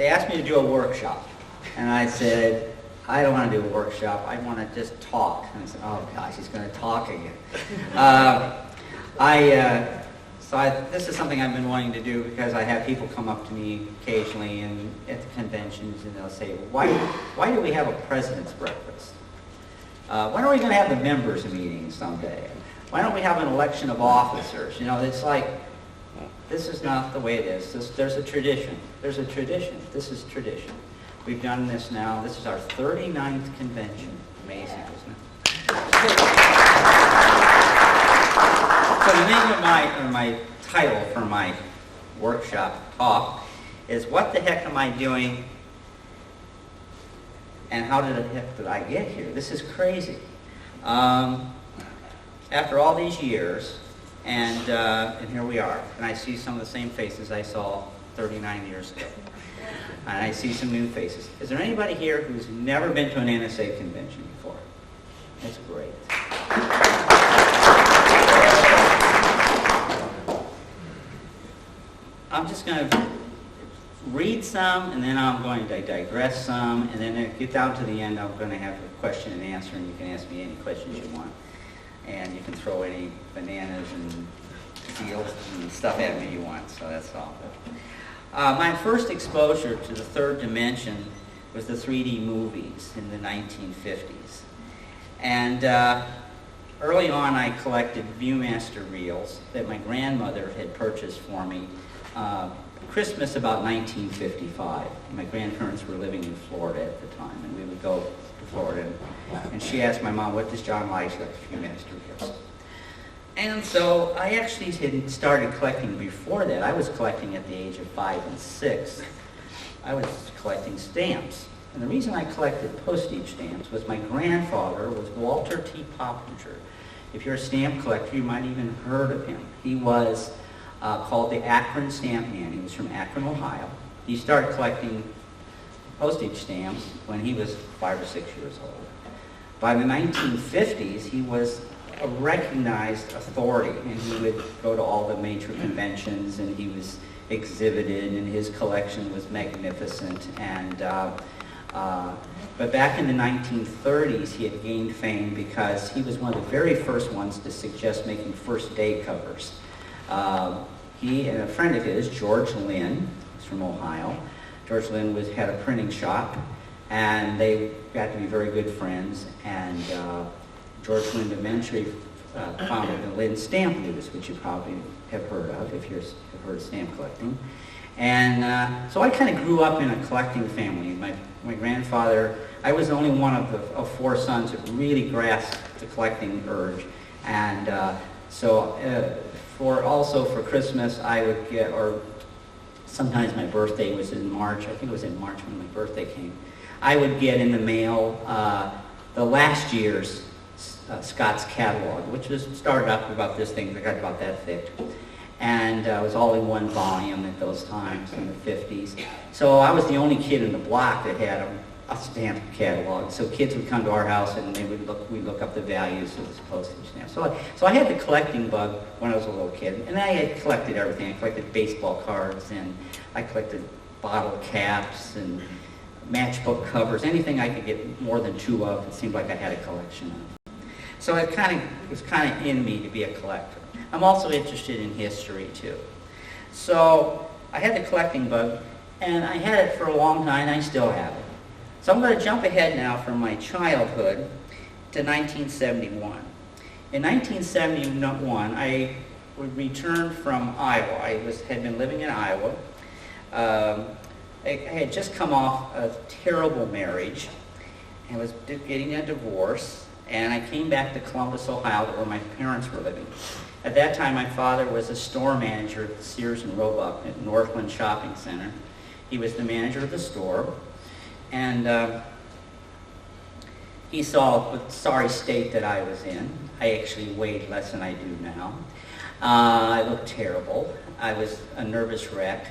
they asked me to do a workshop. And I said, I don't want to do a workshop. I want to just talk. And I said, oh gosh, he's going to talk again. This is something I've been wanting to do because I have people come up to me occasionally and at the conventions, and they'll say, why do we have a president's breakfast? When are we going to have the members meeting someday? Why don't we have an election of officers? You know, it's like, this is not the way it is. There's a tradition. There's a tradition. This is tradition. We've done this now. This is our 39th convention. Amazing, isn't it? So the name of my title for my workshop talk is What the Heck Am I Doing and How the Heck Did I Get Here? This is crazy. After all these years, and here we are, and I see some of the same faces I saw 39 years ago. And I see some new faces. Is there anybody here who's never been to an NSA convention before? That's great. I'm just going to read some, and then I'm going to digress some, and then get down to the end, I'm going to have a question and answer, and you can ask me any questions you want. And you can throw any bananas and deals and stuff at me you want, so that's all. My first exposure to the third dimension was the 3D movies in the 1950s. And early on I collected Viewmaster reels that my grandmother had purchased for me Christmas about 1955. My grandparents were living in Florida at the time, and we would go to Florida. And she asked my mom, what does John like Viewmaster reels? And so I actually had started collecting before that. I was collecting at the age of 5 and 6. I was collecting stamps. And the reason I collected postage stamps was my grandfather was Walter T. Poppinger. If you're a stamp collector, you might even have heard of him. He was called the Akron Stamp Man. He was from Akron, Ohio. He started collecting postage stamps when he was 5 or 6 years old. By the 1950s, he was a recognized authority, and he would go to all the major conventions, and he was exhibited, and his collection was magnificent. And but back in the 1930s, he had gained fame because he was one of the very first ones to suggest making first day covers. He and a friend of his, George Lynn, who's from Ohio. George Lynn had a printing shop, and they got to be very good friends. And George Lynn eventually founded the Lynn Stamp News, which you probably have heard of if you've heard of stamp collecting. And so I kind of grew up in a collecting family. My grandfather, I was the only one of 4 sons who really grasped the collecting urge. And for Christmas, I would get, or sometimes my birthday was in March. I think it was in March when my birthday came. I would get in the mail the last year's Scott's catalog, which was started up about this thing. I got about that thick, and it was all in one volume at those times in the 50s. So I was the only kid in the block that had a stamp catalog. So kids would come to our house, and we'd look up the values of the postage stamps. So I had the collecting bug when I was a little kid, and I had collected everything. I collected baseball cards, and I collected bottle caps and matchbook covers, anything I could get more than 2 of. It seemed like I had a collection of. So it was kind of in me to be a collector. I'm also interested in history too. So I had the collecting bug, and I had it for a long time, and I still have it. So I'm going to jump ahead now from my childhood to 1971. In 1971, I would return from Iowa. I had been living in Iowa. I had just come off a terrible marriage and was getting a divorce. And I came back to Columbus, Ohio, where my parents were living. At that time, my father was a store manager at Sears and Roebuck at Northland Shopping Center. He was the manager of the store. And he saw the sorry state that I was in. I actually weighed less than I do now. I looked terrible. I was a nervous wreck.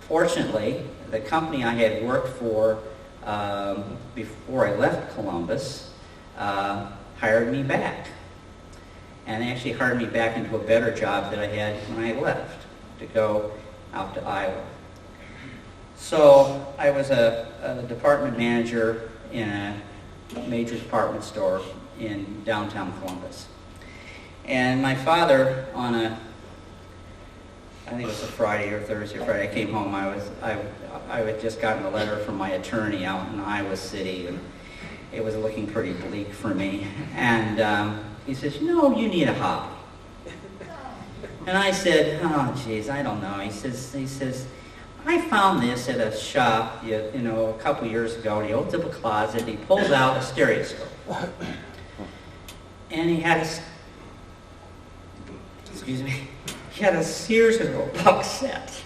Fortunately, the company I had worked for before I left Columbus hired me back. And they actually hired me back into a better job that I had when I left, to go out to Iowa. So I was a department manager in a major department store in downtown Columbus. And my father, on I think it was a Friday or Thursday or Friday, I came home. I had just gotten a letter from my attorney out in Iowa City, and it was looking pretty bleak for me. And he says, you need a hobby. And I said, oh, geez, I don't know. He says, I found this at a shop, a couple years ago, and he opens up a closet, and he pulls out a stereoscope. And he had a Sears and Roebuck set,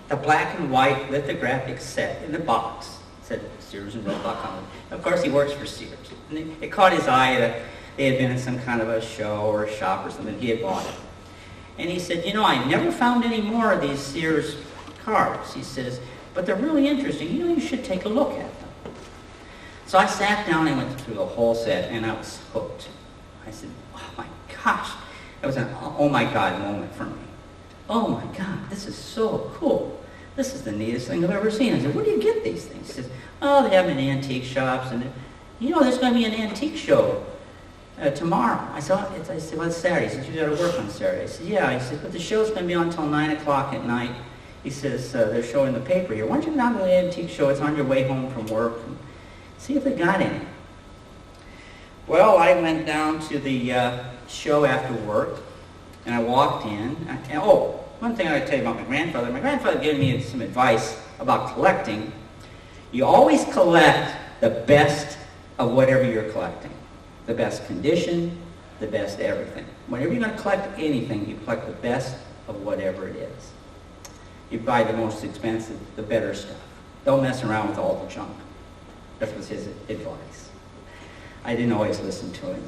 the black and white lithographic set in the box. It said Sears and Roebuck on it. Of course, he works for Sears. And it caught his eye that they had been in some kind of a show or a shop or something. He had bought it. And he said, I never found any more of these Sears cards. He says, but they're really interesting. You should take a look at them. So I sat down and went through the whole set, and I was hooked. I said, oh my gosh. It was an oh my God moment for me. Oh my God, this is so cool. This is the neatest thing I've ever seen. I said, where do you get these things? He says, oh, they have them in antique shops. And there's going to be an antique show tomorrow. I said, well, it's Saturday. He said, you got to work on Saturday. I said, yeah. He said, but the show's going to be on until 9 o'clock at night. He says, they're showing the paper here. Why don't you go down to the antique show? It's on your way home from work. And see if they got any. Well, I went down to the show after work, and I walked in. One thing I gotta tell you about my grandfather. My grandfather gave me some advice about collecting. You always collect the best of whatever you're collecting. The best condition, the best everything. Whenever you're gonna collect anything, you collect the best of whatever it is. You buy the most expensive, the better stuff. Don't mess around with all the junk. That was his advice. I didn't always listen to him.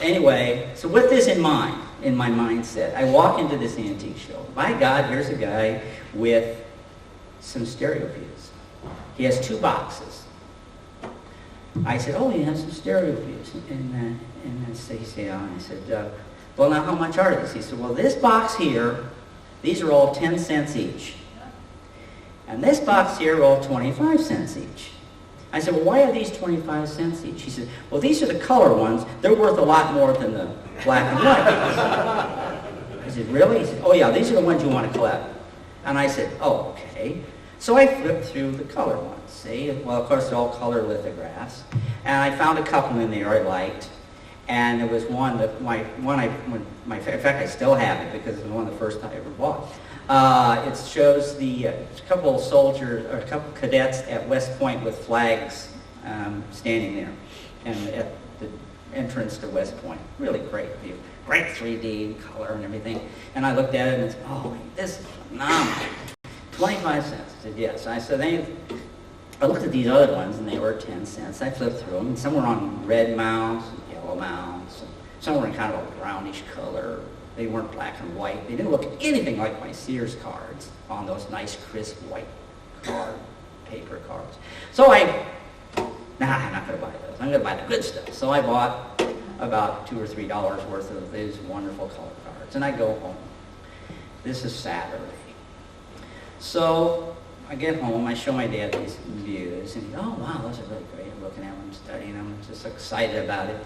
Anyway, so with this in mind, in my mindset, I walk into this antique show. My God, here's a guy with some stereo views. He has 2 boxes. I said, oh, you have some stereo views. And he said, yeah. And I said, well, now how much are these? He said, well, this box here, these are all 10 cents each. And this box here are all 25 cents each. I said, well, why are these 25 cents each? He said, well, these are the color ones. They're worth a lot more than the black and white. I said, really? He said, oh, yeah, these are the ones you want to collect. And I said, oh, okay. So I flipped through the color ones, see? Well, of course, they're all color lithographs. And I found a couple in there I liked. And there was one that, in fact, I still have it because it was one of the first I ever bought. It shows a couple of soldiers, or a couple of cadets at West Point with flags standing there, and at the entrance to West Point. Really great view, great 3D color and everything. And I looked at it and I said, "Oh, this is phenomenal." 25 cents. I said, "Yes." I said, I looked at these other ones and they were 10 cents. I flipped through them, and some were on red mounts, and yellow mounts, and some were in kind of a brownish color. They weren't black and white. They didn't look anything like my Sears cards on those nice, crisp, white paper cards. So I'm not going to buy those. I'm going to buy the good stuff. So I bought about $2 or $3 worth of these wonderful color cards. And I go home. This is Saturday. So I get home. I show my dad these views. And he goes, oh, wow, those are really great. I'm looking at them, studying them, just excited about it.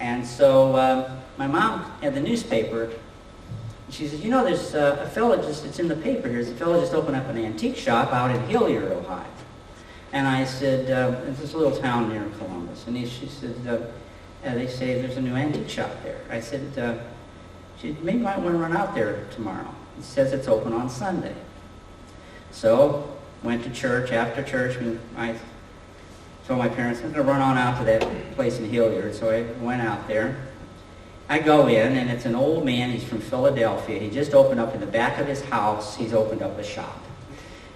And so my mom had the newspaper. She says, there's a fellow it's in the paper here. There's a fellow just opened up an antique shop out in Hilliard, Ohio. And I said, it's this little town near Columbus. And she said, they say there's a new antique shop there. I said, maybe you might want to run out there tomorrow. It says it's open on Sunday. So went to church. After church, I told my parents, I'm going to run on out to that place in Hilliard. So I went out there. I go in, and it's an old man. He's from Philadelphia. He just opened up in the back of his house. He's opened up a shop.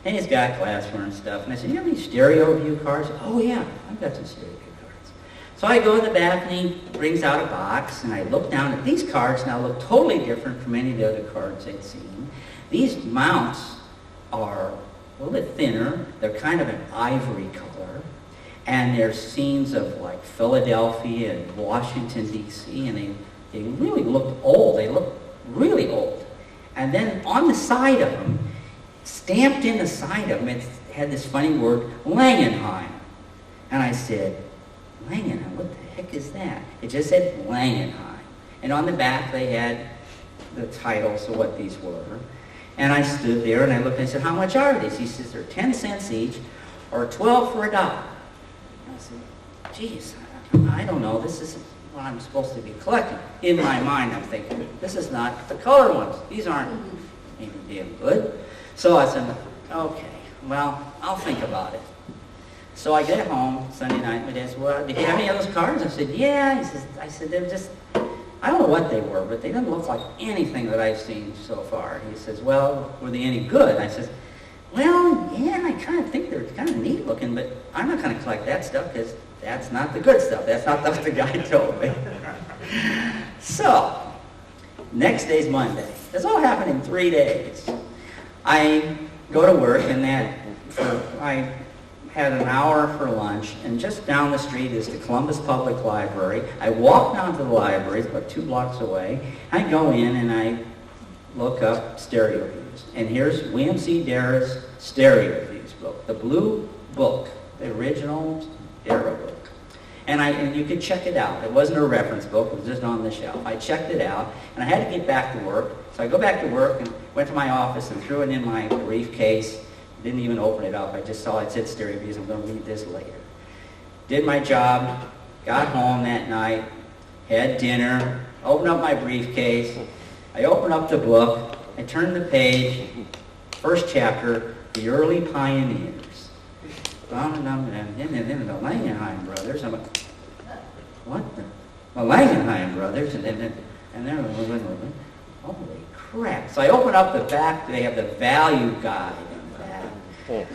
And he's got glassware and stuff. And I said, you have any stereo view cards? Oh, yeah, I've got some stereo view cards. So I go in the back, and he brings out a box, and I look down at these cards. Now look totally different from any of the other cards I'd seen. These mounts are a little bit thinner. They're kind of an ivory color. And there's scenes of like Philadelphia and Washington, D.C., and they really looked old. They looked really old. And then on the side of them, stamped in the side of them, it had this funny word, Langenheim. And I said, Langenheim, what the heck is that? It just said Langenheim. And on the back they had the titles of what these were. And I stood there and I looked and I said, how much are these? He says, they're 10 cents each or 12 for $1. And I said, geez, I don't know. This isn't what I'm supposed to be collecting. In my mind, I'm thinking, this is not the colored ones. These aren't maybe damn good. So I said, okay, well, I'll think about it. So I get home Sunday night. My dad said, well, did you have any of those cards? I said, yeah. He says, I said, they're just, I don't know what they were, but they didn't look like anything that I've seen so far. He says, well, were they any good? I says, well, yeah, I kind of think they're kind of neat looking, but I'm not going to collect that stuff because that's not the good stuff. That's not what the guy told me. So, next day's Monday. This all happened in 3 days. I go to work and I had an hour for lunch, and just down the street is the Columbus Public Library. I walk down to the library, it's about 2 blocks away. I go in and I look up stereo views. And here's William C. Darrah's stereo views book, the blue book, the original Darrah book. And you could check it out. It wasn't a reference book, it was just on the shelf. I checked it out, and I had to get back to work. So I go back to work and went to my office and threw it in my briefcase. Didn't even open it up. I just saw it said stereo views. I'm going to read this later. Did my job, got home that night, had dinner, opened up my briefcase. I opened up the book. I turned the page. First chapter, The Early Pioneers. And then the Langenheim brothers. I'm like, what? The Langenheim brothers? And they're holy crap. So I opened up the back. They have the value guide.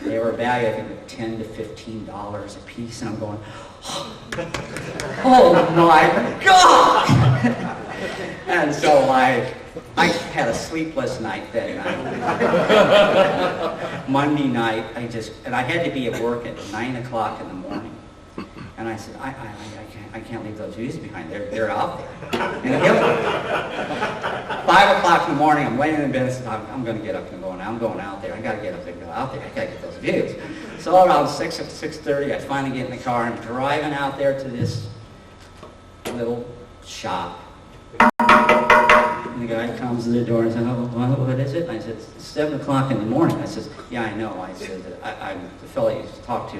They were valued, I think, $10 to $15 a piece, and I'm going, oh my God! And so I had a sleepless night that night. Monday night, I had to be at work at 9 o'clock in the morning. And I said, I can't leave those views behind. They're out there. And 5 o'clock in the morning, I'm laying in bed and said, I'm going to get up and go now. I'm going out there. I got to get up and go out there. I got to get those views. So around 6:30, I finally get in the car and I'm driving out there to this little shop. And the guy comes to the door and says, oh, what is it? And I said, it's 7 o'clock in the morning. I said, yeah, I know. I said, I'm the fellow you used to talk to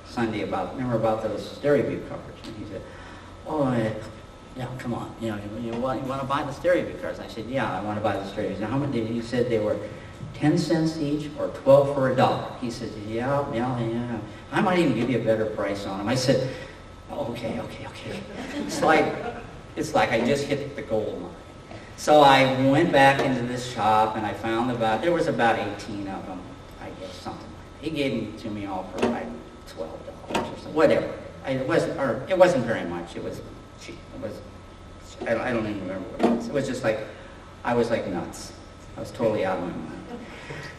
Sunday about those stereo view covers? And he said, oh, yeah, come on. You want to buy the stereo view cars? I said, yeah, I want to buy the stereo views. Now, how much did you said they were 10 cents each or 12 for $1? He said, yeah. I might even give you a better price on them. I said, okay. It's like I just hit the gold mine. So I went back into this shop and I found there was about 18 of them, I guess, something like that. He gave them to me all for like $12 or something, whatever. It wasn't very much. It was cheap. I don't even remember what it was. It was just like, I was like nuts. I was totally out of my mind.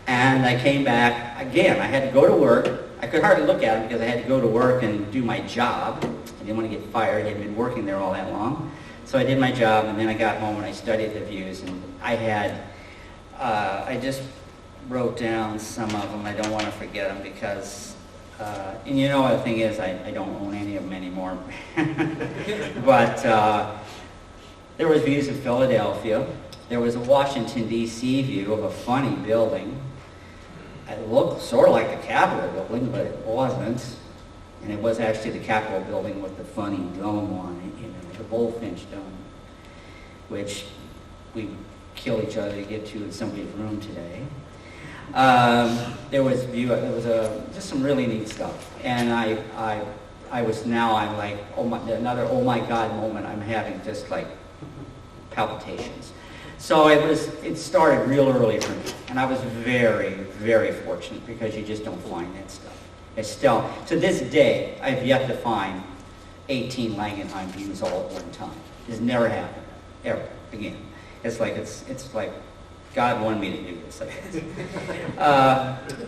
And I came back, again, I had to go to work. I could hardly look at them because I had to go to work and do my job. I didn't want to get fired. I had been working there all that long. So I did my job, and then I got home and I studied the views. And I just wrote down some of them. I don't want to forget them because, and you know the thing is, I don't own any of them anymore. But there was views of Philadelphia. There was a Washington, D.C. view of a funny building. It looked sort of like the Capitol building, but it wasn't. And it was actually the Capitol building with the funny dome on it, the bullfinch dome, which we kill each other to get to in somebody's room today. There was just some really neat stuff. And I'm like, another oh my God moment I'm having, just like palpitations. So it started real early for me, and I was very, very fortunate because you just don't find that stuff. It's still, to this day, I've yet to find 18 Langenheim views all at one time. It's never happened, ever, again. It's like God wanted me to do this, I guess.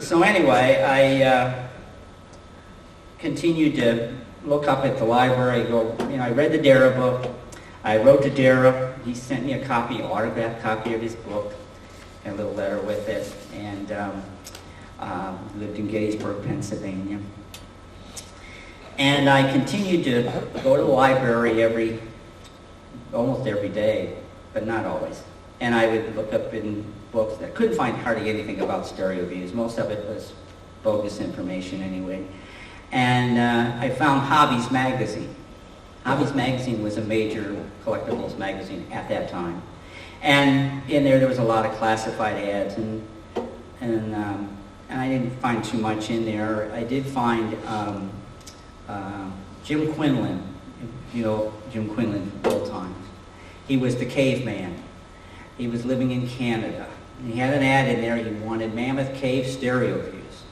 So anyway, I continued to look up at the library. I read the Darrah book. I wrote to Darrah. He sent me an autographed copy of his book, and a little letter with it. And lived in Gettysburg, Pennsylvania. And I continued to go to the library almost every day, but not always. And I would look up in books that couldn't find hardly anything about stereo views. Most of it was bogus information anyway. And I found Hobbies Magazine. Hobbies Magazine was a major collectibles magazine at that time. And in there was a lot of classified ads, and I didn't find too much in there. I did find Jim Quinlan, you know Jim Quinlan from old times. He was the caveman. He was living in Canada. He had an ad in there. He wanted Mammoth Cave stereo views.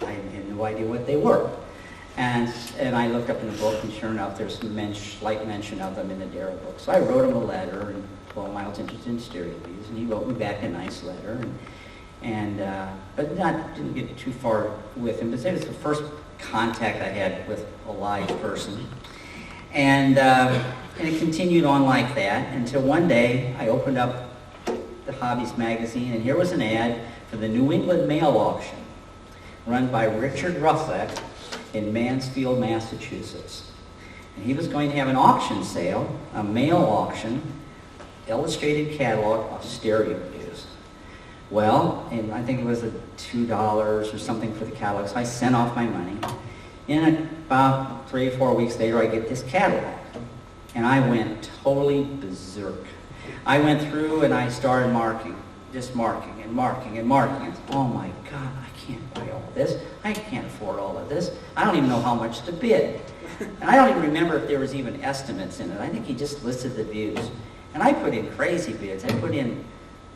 I had no idea what they were. And I looked up in the book, and sure enough, there's some slight mention of them in the Darrow book. So I wrote him a letter and told him I was interested in stereo views, and he wrote me back a nice letter. But didn't get too far with him. But it was the first contact I had with a live person. And it continued on like that until one day I opened up the Hobbies magazine, and here was an ad for the New England Mail Auction run by Richard Ruffett in Mansfield, Massachusetts. And he was going to have an auction sale, a mail auction, illustrated catalog of stereo views. Well, and I think it was $2 or something for the catalog, so I sent off my money. And about 3 or 4 weeks later, I get this catalog. And I went totally berserk. I went through and I started marking and marking. And, oh my God, I can't buy all this. I can't afford all of this. I don't even know how much to bid. And I don't even remember if there was even estimates in it. I think he just listed the views. And I put in crazy bids. I put in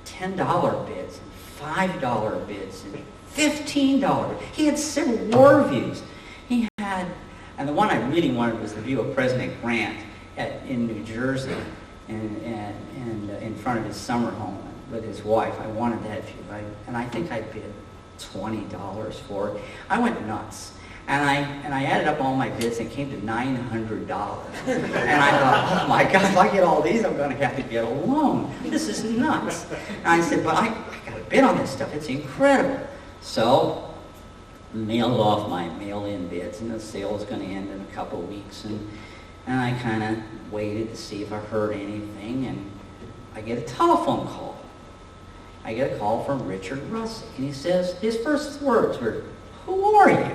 $10 bids, and $5 bids, and $15. He had Civil War views. He had, and the one I really wanted was the view of President Grant in New Jersey, and in front of his summer home with his wife. I wanted that view, and I think I bid $20 for it. I went nuts. And I added up all my bids and came to $900. And I thought, oh my God, if I get all these, I'm going to have to get a loan. This is nuts. And I said, but I got to bid on this stuff. It's incredible. So, mailed off my mail-in bids, and the sale was going to end in a couple of weeks. And I kind of waited to see if I heard anything, and I get a telephone call. I get a call from Richard Russick, and he says, his first words were, "Who are you?"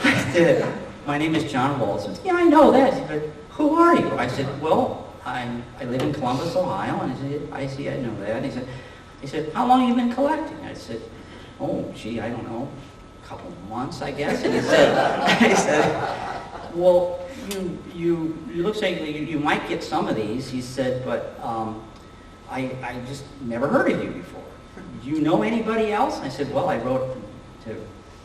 I said, "My name is John Waldsmith." "Yeah, I know that." He said, "Who are you?" I said, "Well, I live in Columbus, Ohio." And I said, I know that. And he said, "How long have you been collecting?" I said, "Oh, gee, I don't know, a couple of months, I guess." And he said, "Well, you looks like you might get some of these." He said, "But I just never heard of you before. Do you know anybody else?" I said, "Well, I wrote to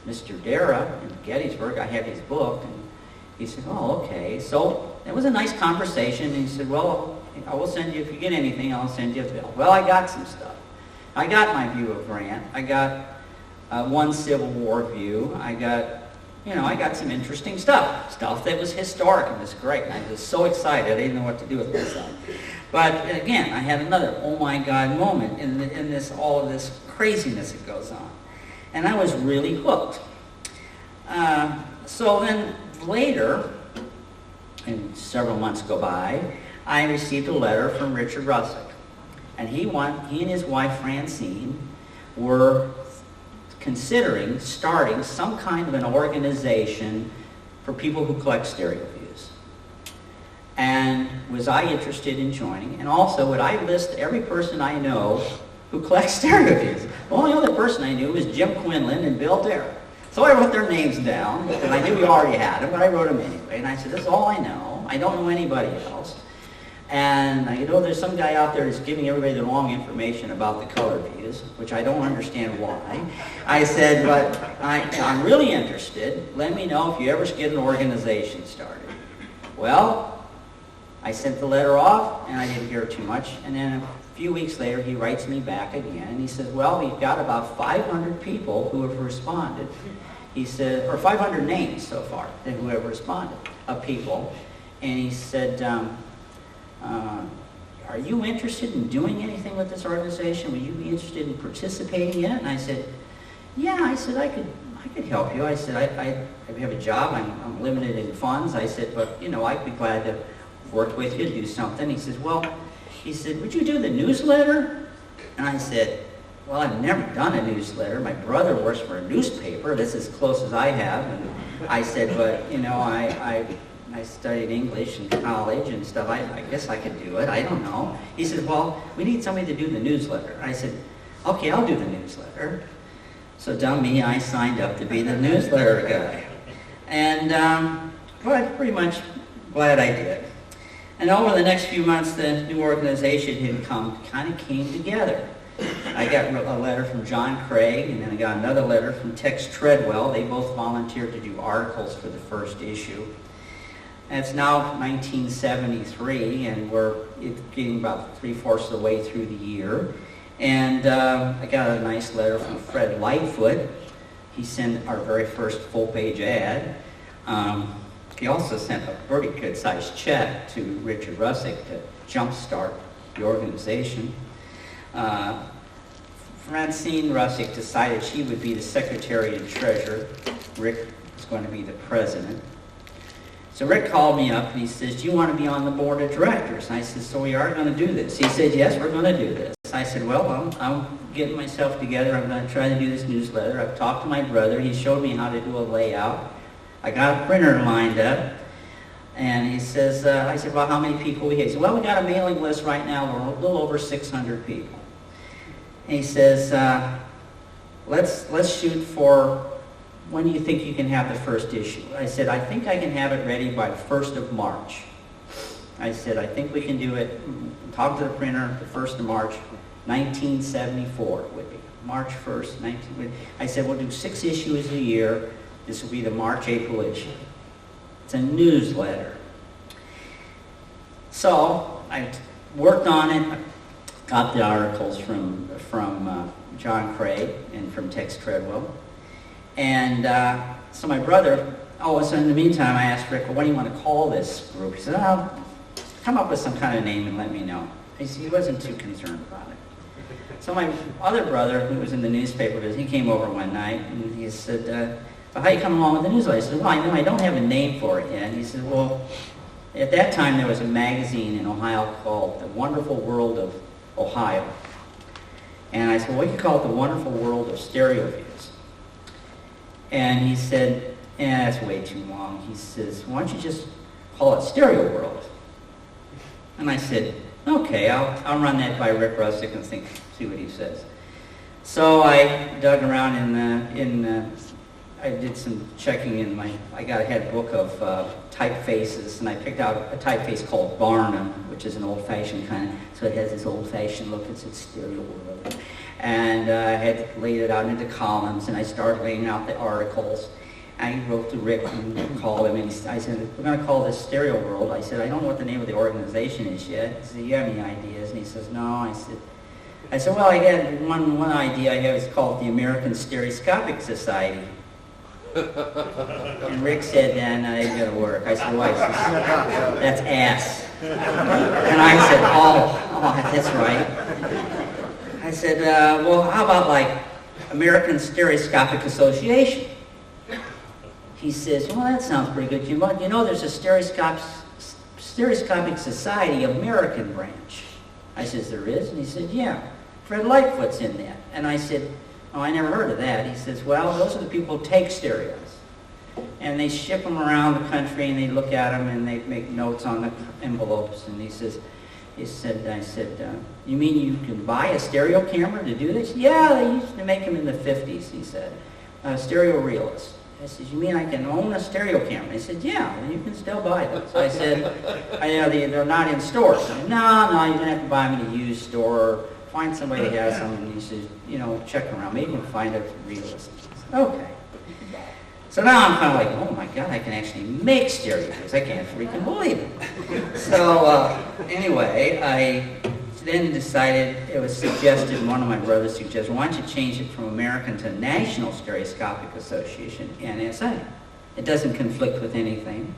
Mr. Dara in Gettysburg. I have his book." And he said, "Oh, okay." So it was a nice conversation. And he said, "Well, I will send you, if you get anything, I'll send you a bill." Well, I got some stuff. I got my view of Grant. I got one Civil War view. I got some interesting stuff that was historic and was great. And I was so excited, I didn't know what to do with myself. But again, I had another oh my God moment in this, all of this craziness that goes on. And I was really hooked. So then later, and several months go by, I received a letter from Richard Russick. And he and his wife Francine were considering starting some kind of an organization for people who collect stereo views. And was I interested in joining? And also, would I list every person I know who collects stereo views? The only other person I knew was Jim Quinlan and Bill Dara. So I wrote their names down, and I knew we already had them, but I wrote them anyway. And I said, "This is all I know. I don't know anybody else. And there's some guy out there that's giving everybody the wrong information about the color views," which I don't understand why. I said, "But I'm really interested. Let me know if you ever get an organization started." Well, I sent the letter off, and I didn't hear too much. And then a few weeks later, he writes me back again, and he says, "Well, we've got about 500 people who have responded." He said, or 500 names so far who have responded, of people. And he said, are you interested in doing anything with this organization? Would you be interested in participating in it? And I said, yeah, I said, I could help you. I said, I have a job, I'm limited in funds. I said, but, you know, I'd be glad to work with you, do something. He says, well, he said, would you do the newsletter? And I said, well, I've never done a newsletter. My brother works for a newspaper. This is as close as I have. And I said, but, you know, I studied English in college and stuff. I guess I could do it. I don't know. He said, well, we need somebody to do the newsletter. I said, okay, I'll do the newsletter. So dumb me, I signed up to be the newsletter guy. And, well, I'm pretty much glad I did. And over the next few months, the new organization had kind of came together. I got a letter from John Craig, and then I got another letter from Tex Treadwell. They both volunteered to do articles for the first issue. And it's now 1973, and we're getting about 3/4 of the way through the year. And I got a nice letter from Fred Lightfoot. He sent our very first full-page ad. He also sent a pretty good-sized check to Richard Russick to jumpstart the organization. Francine Russick decided she would be the secretary and treasurer. Rick was going to be the president. So Rick called me up and he says, do you want to be on the board of directors? And I said, so we are going to do this. He said, yes, we're going to do this. I said, well, I'm getting myself together. I'm going to try to do this newsletter. I've talked to my brother. He showed me how to do a layout. I got a printer lined up. And he says, I said, well, how many people we have? He said, well, we got a mailing list right now. We're a little over 600 people. And he says, let's shoot for, when do you think you can have the first issue? I said, I think I can have it ready by the 1st of March. I said, I think we can do it. Talk to the printer, the 1st of March, 1974 would be. March 1st, I said, we'll do 6 issues a year. This will be the March, April issue. It's a newsletter. So I worked on it, got the articles from John Craig and from Tex Treadwell. And so my brother, so in the meantime, I asked Rick, well, what do you want to call this group? He said, come up with some kind of name and let me know. He wasn't too concerned about it. So my other brother, who was in the newspaper, he came over one night and he said, well, how you coming along with the newsletter? I said, well, I don't have a name for it yet. And he said, well, at that time there was a magazine in Ohio called The Wonderful World of Ohio. And I said, well, we could call it The Wonderful World of Stereo Views. And he said, that's way too long. He says, why don't you just call it Stereo World? And I said, okay, I'll run that by Rick Russick and see what he says. So I dug around I did some checking in I had a book of typefaces, and I picked out a typeface called Barnum, which is an old-fashioned kind of, so it has this old-fashioned look. It's Stereo World. And I had laid it out into columns, and I started laying out the articles. I wrote to Rick and called him, and I said, we're going to call this Stereo World. I said, I don't know what the name of the organization is yet. He said, you have any ideas? And he says, no. I said, well, I had one idea I have is called the American Stereoscopic Society. And Rick said, that ain't going to work. I said, why? He says, that's ass. And I said, oh, that's right. I said, well, how about like American Stereoscopic Association? He says, well, that sounds pretty good. You know, there's a Stereoscopic Society American branch. I says, there is? And he said, yeah. Fred Lightfoot's in that. And I said, oh, I never heard of that. He says, well, those are the people who take stereos. And they ship them around the country, and they look at them, and they make notes on the envelopes. And I said, you mean you can buy a stereo camera to do this? Yeah, they used to make them in the 50s, he said. Stereo realist. I said, you mean I can own a stereo camera? He said, yeah, you can still buy them. So I said, they're not in stores. He said, no, you're going to have to buy them in a used store, or find somebody that has them. And he says, check around. Maybe you can find a realist. Okay. So now I'm kind of like, oh my God, I can actually make stereo views. I can't freaking believe it. So anyway, I then decided, it was suggested, one of my brothers suggested, why don't you change it from American to National Stereoscopic Association, NSA. It doesn't conflict with anything.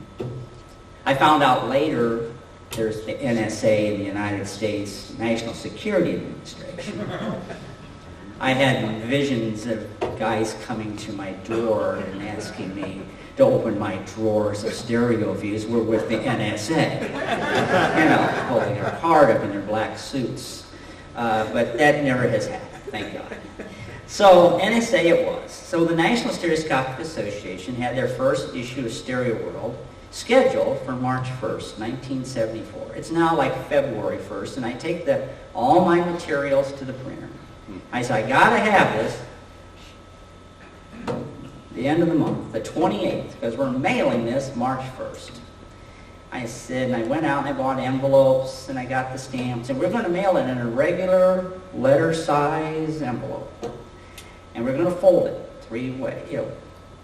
I found out later there's the NSA in the United States, National Security Administration. I had visions of guys coming to my door and asking me to open my drawers of stereo views. We're with the NSA, you know, holding their card up in their black suits. But that never has happened, thank God. So NSA it was. So the National Stereoscopic Association had their first issue of Stereo World scheduled for March 1st, 1974. It's now like February 1st, and I take all my materials to the printer. I said, I gotta have this the end of the month, the 28th, because we're mailing this March 1st. I said, and I went out and I bought envelopes, and I got the stamps, and we're going to mail it in a regular letter size envelope. And we're going to fold it 3 ways, you know,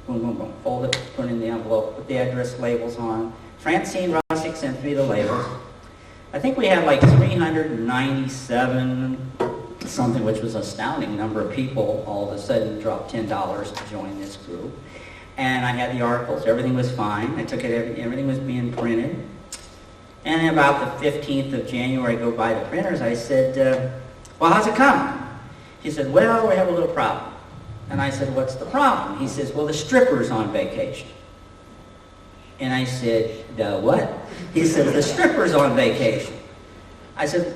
boom, boom, boom, fold it, put it in the envelope, put the address labels on. Francine Rossick sent me the labels. I think we had like 397 something, which was an astounding number of people all of a sudden dropped $10 to join this group. And I had the articles, everything was fine. I took it, everything was being printed. And about the 15th of January, I go by the printers, I said, well, how's it coming? He said, well, we have a little problem. And I said, what's the problem? He says, well, the stripper's on vacation. And I said, the what? He said, the stripper's on vacation. I said,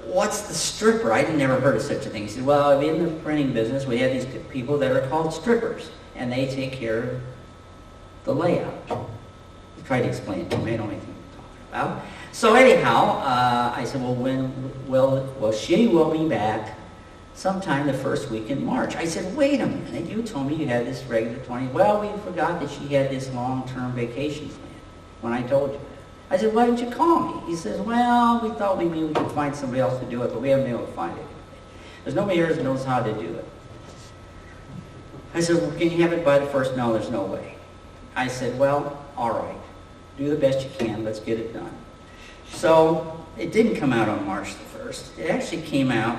what's the stripper? I'd never heard of such a thing. He said, well, in the printing business, we have these people that are called strippers, and they take care of the layout. He tried to explain it to me. I don't know anything I'm talking about. So anyhow, I said, well, she will be back sometime the first week in March. I said, wait a minute, you told me you had this regular 20. Well, we forgot that she had this long-term vacation plan when I told you that. I said, why didn't you call me? He says, well, we thought maybe we could find somebody else to do it, but we haven't been able to find it. There's nobody here that knows how to do it. I said, well, can you have it by the first? No, there's no way. I said, well, all right. Do the best you can. Let's get it done. So it didn't come out on March the 1st. It actually came out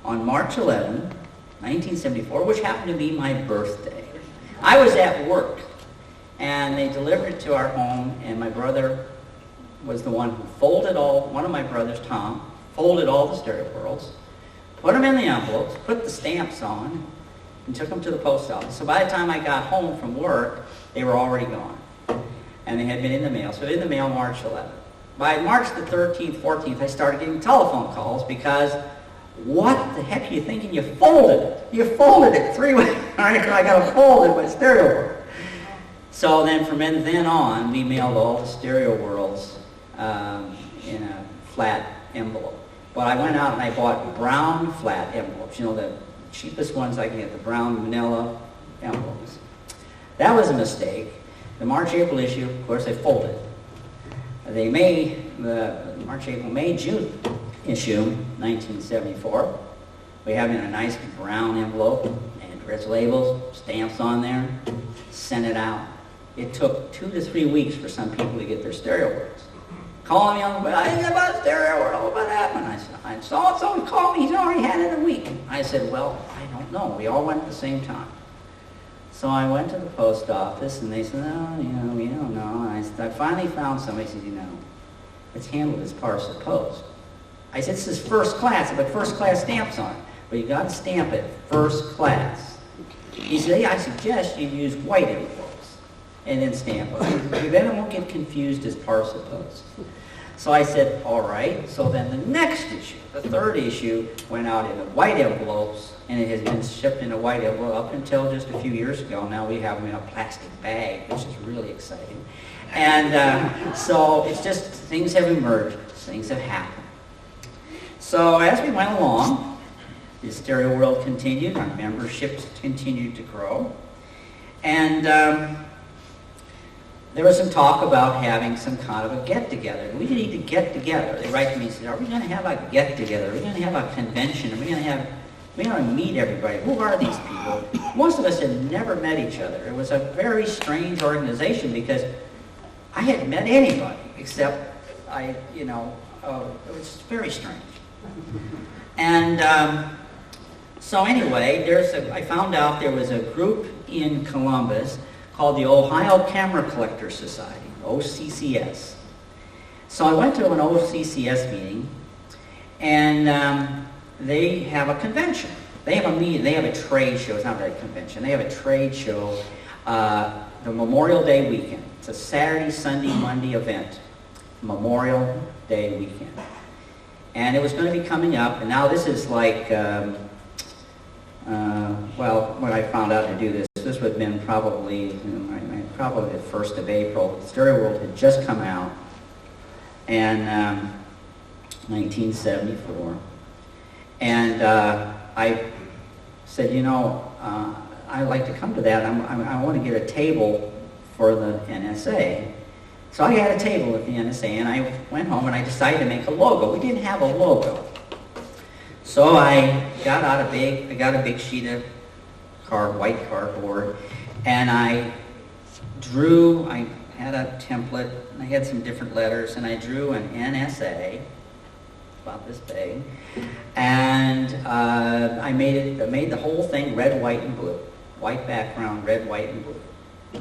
on March 11, 1974, which happened to be my birthday. I was at work, and they delivered it to our home, and my brother was the one who folded one of my brothers, Tom, folded all the stereo worlds, put them in the envelopes, put the stamps on, and took them to the post office. So by the time I got home from work, they were already gone, and they had been in the mail. So in the mail March 11th. By March the 13th, 14th, I started getting telephone calls because what the heck are you thinking? You folded it. You folded it 3 ways. All right, I got to fold it with stereo world. So then from then on, we mailed all the stereo worlds in a flat envelope. But I went out and I bought brown flat envelopes. You know, the cheapest ones I can get, the brown manila envelopes. That was a mistake. The March-April issue, of course, they folded. The March-April-May June issue, 1974, we have it in a nice brown envelope, address labels, stamps on there, sent it out. It took 2 to 3 weeks for some people to get their stereo worlds. Calling me on the way, I didn't get my stereo world, what happened? I said, I saw someone call me, he's already had it in a week. I said, well, I don't know. We all went at the same time. So I went to the post office, and they said, oh, you know, we don't know. And I finally found somebody who said, you know, it's handled as parcel post. I said, this is first class. I put first class stamps on it. But you got to stamp it first class. He said, hey, I suggest you use white envelopes and then stamp it. Then it won't get confused as parcel post. So I said, all right. So then the next issue, the third issue, went out in the white envelopes, and it has been shipped in a white envelope up until just a few years ago. Now we have them in a plastic bag, which is really exciting. And so it's just, things have emerged, things have happened. So as we went along, the stereo world continued, our memberships continued to grow, and there was some talk about having some kind of a get-together. We need to get together. They write to me and say, are we going to have a get-together? Are we going to have a convention? Are we going to meet everybody? Who are these people? Most of us had never met each other. It was a very strange organization because I hadn't met anybody except it was very strange. And so anyway, I found out there was a group in Columbus called the Ohio Camera Collector Society, OCCS. So I went to an OCCS meeting, and they have a convention. They have a meeting, they have a trade show. It's not really a convention. They have a trade show the Memorial Day weekend. It's a Saturday, Sunday, Monday event. Memorial Day weekend. And it was going to be coming up, and now this is like, well, when I found out to do this, this would have been probably the 1st of April. Stereo World had just come out, and 1974. And I said, you know, I'd like to come to that. I want to get a table for the NSA. So I had a table at the NSA, and I went home and I decided to make a logo. We didn't have a logo. So I got a big sheet of white cardboard, and I had a template, and I had some different letters, and I drew an NSA, about this big, and I made the whole thing red, white, and blue. White background, red, white, and blue.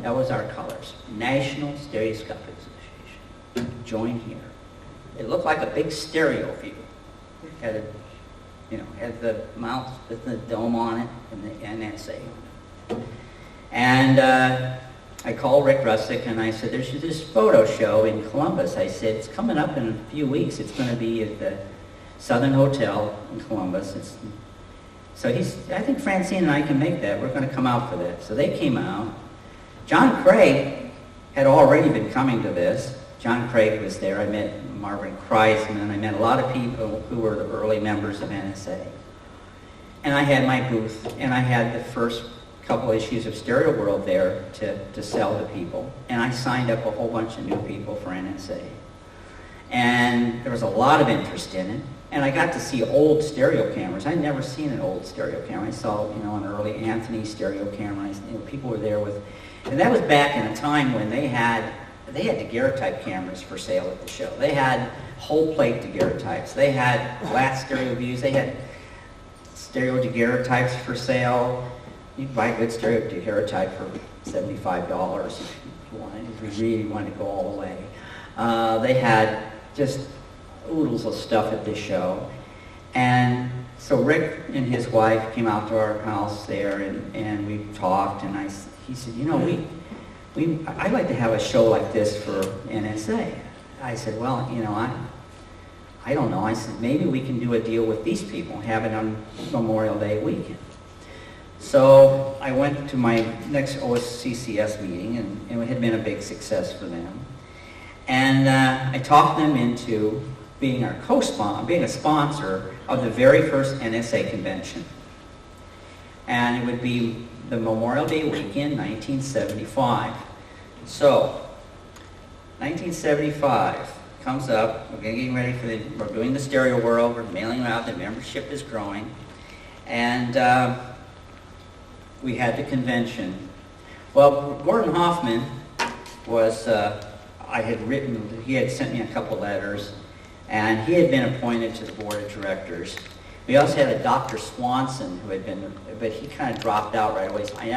That was our colors. National Stereoscopic Association. Join here. It looked like a big stereo view. It had the mouth with the dome on it and the NSA on it. And I called Rick Russick and I said, there's this photo show in Columbus. I said, it's coming up in a few weeks. It's going to be at the Southern Hotel in Columbus. So I think Francine and I can make that. We're going to come out for that. So they came out. John Craig had already been coming to this. John Craig was there. I met Marvin Kreisman. I met a lot of people who were the early members of NSA. And I had my booth, and I had the first couple issues of Stereo World there to sell to people. And I signed up a whole bunch of new people for NSA. And there was a lot of interest in it. And I got to see old stereo cameras. I'd never seen an old stereo camera. I saw, an early Anthony stereo camera. People were there with, and that was back in a time when they had daguerreotype cameras for sale at the show. They had whole plate daguerreotypes. They had flat stereo views. They had stereo daguerreotypes for sale. You could buy a good stereo daguerreotype for $75 if you wanted, if you really wanted to go all the way. They had just oodles of stuff at this show. And so Rick and his wife came out to our house there, and we talked, and he said, I'd like to have a show like this for NSA. I said, well, I don't know. I said, maybe we can do a deal with these people and have it on Memorial Day weekend. So I went to my next OCCS meeting, and it had been a big success for them. And I talked them into being our co-sponsor, being a sponsor of the very first NSA convention. And it would be the Memorial Day weekend, 1975. So, 1975 comes up, we're getting ready we're doing the Stereo World, we're mailing out, the membership is growing, and we had the convention. Well, Gordon Hoffman was, he had sent me a couple letters, and he had been appointed to the board of directors. We also had a Dr. Swanson who had been, but he kind of dropped out right away. So I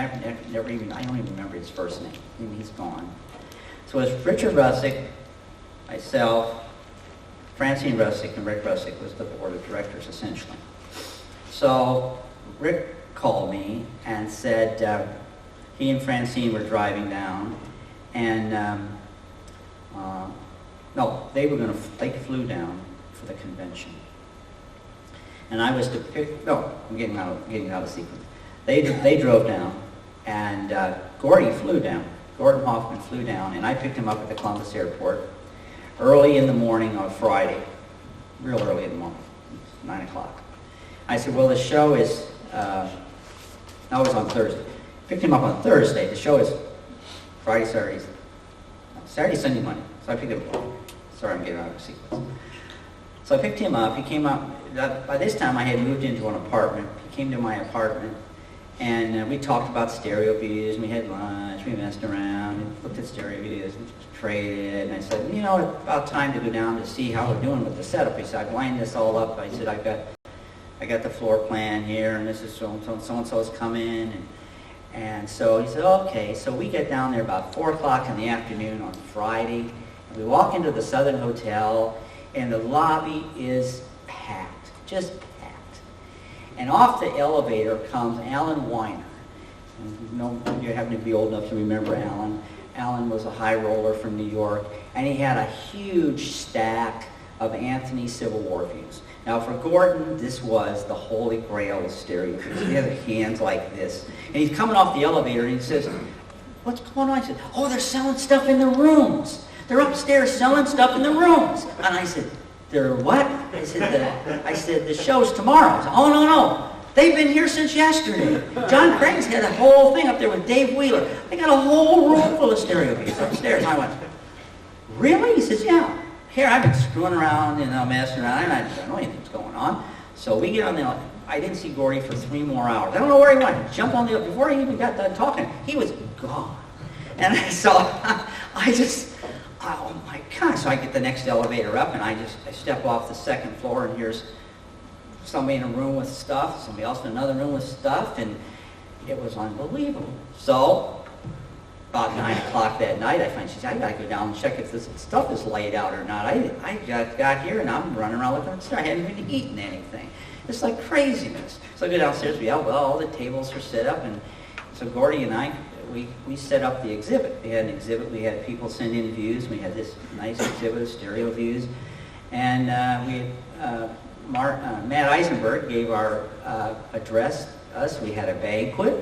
don't even remember his first name. Maybe he's gone. So it was Richard Russick, myself, Francine Russick, and Rick Russick was the board of directors essentially. So Rick called me and said he and Francine were driving down, and no, they flew down for the convention. And I was to pick, no, I'm getting out of sequence. They drove down, and Gordy flew down. Gordon Hoffman flew down, and I picked him up at the Columbus airport early in the morning on Friday, real early in the morning, 9 o'clock. I said, well, the show is, no, it was on Thursday. Picked him up on Thursday. The show is Friday, Saturday, Sunday, Monday. So I picked him up. Sorry, I'm getting out of sequence. So I picked him up. He came up. By this time, I had moved into an apartment. He came to my apartment, and we talked about stereo views, and we had lunch, we messed around, and looked at stereo views, and traded, and I said, it's about time to go down to see how we're doing with the setup. He said, I've lined this all up. I said, I got the floor plan here, and this is so-and-so's coming, and so he said, okay. So we get down there about 4 o'clock in the afternoon on Friday, and We walk into the Southern Hotel, and the lobby is packed, just packed. And off the elevator comes Alan Weiner. And you happen to be old enough to remember Alan. Alan was a high roller from New York, and he had a huge stack of Anthony Civil War views. Now for Gordon, this was the holy grail of stereo views. He had his hands like this. And he's coming off the elevator and he says, "What's going on?" I said, "Oh, they're selling stuff in the rooms. They're upstairs selling stuff in the rooms." And I said, "They're what?" I said, "The show's tomorrow." Said, "Oh, no. They've been here since yesterday. John Craig's had a whole thing up there with Dave Wheeler. They got a whole room full of stereo views upstairs." And I went, "Really?" He says, "Yeah. Here, I've been screwing around, messing around. I don't know anything's going on." So we get on the, I didn't see Gordy for 3 more hours. I don't know where he went. Jump on the, before he even got done talking, he was gone. And so oh my God. So I get the next elevator up and I step off the 2nd floor and here's somebody in a room with stuff, somebody else in another room with stuff, and it was unbelievable. So about 9 o'clock that night, I find, she said, "I gotta go down and check if this stuff is laid out or not." I just got here and I'm running around looking upstairs. I hadn't even eaten anything. It's like craziness. So I go downstairs, all the tables are set up, and so Gordy and I, we set up the exhibit. We had an exhibit, we had people send in views, we had this nice exhibit of stereo views, and Matt Eisenberg gave our address us. We had a banquet.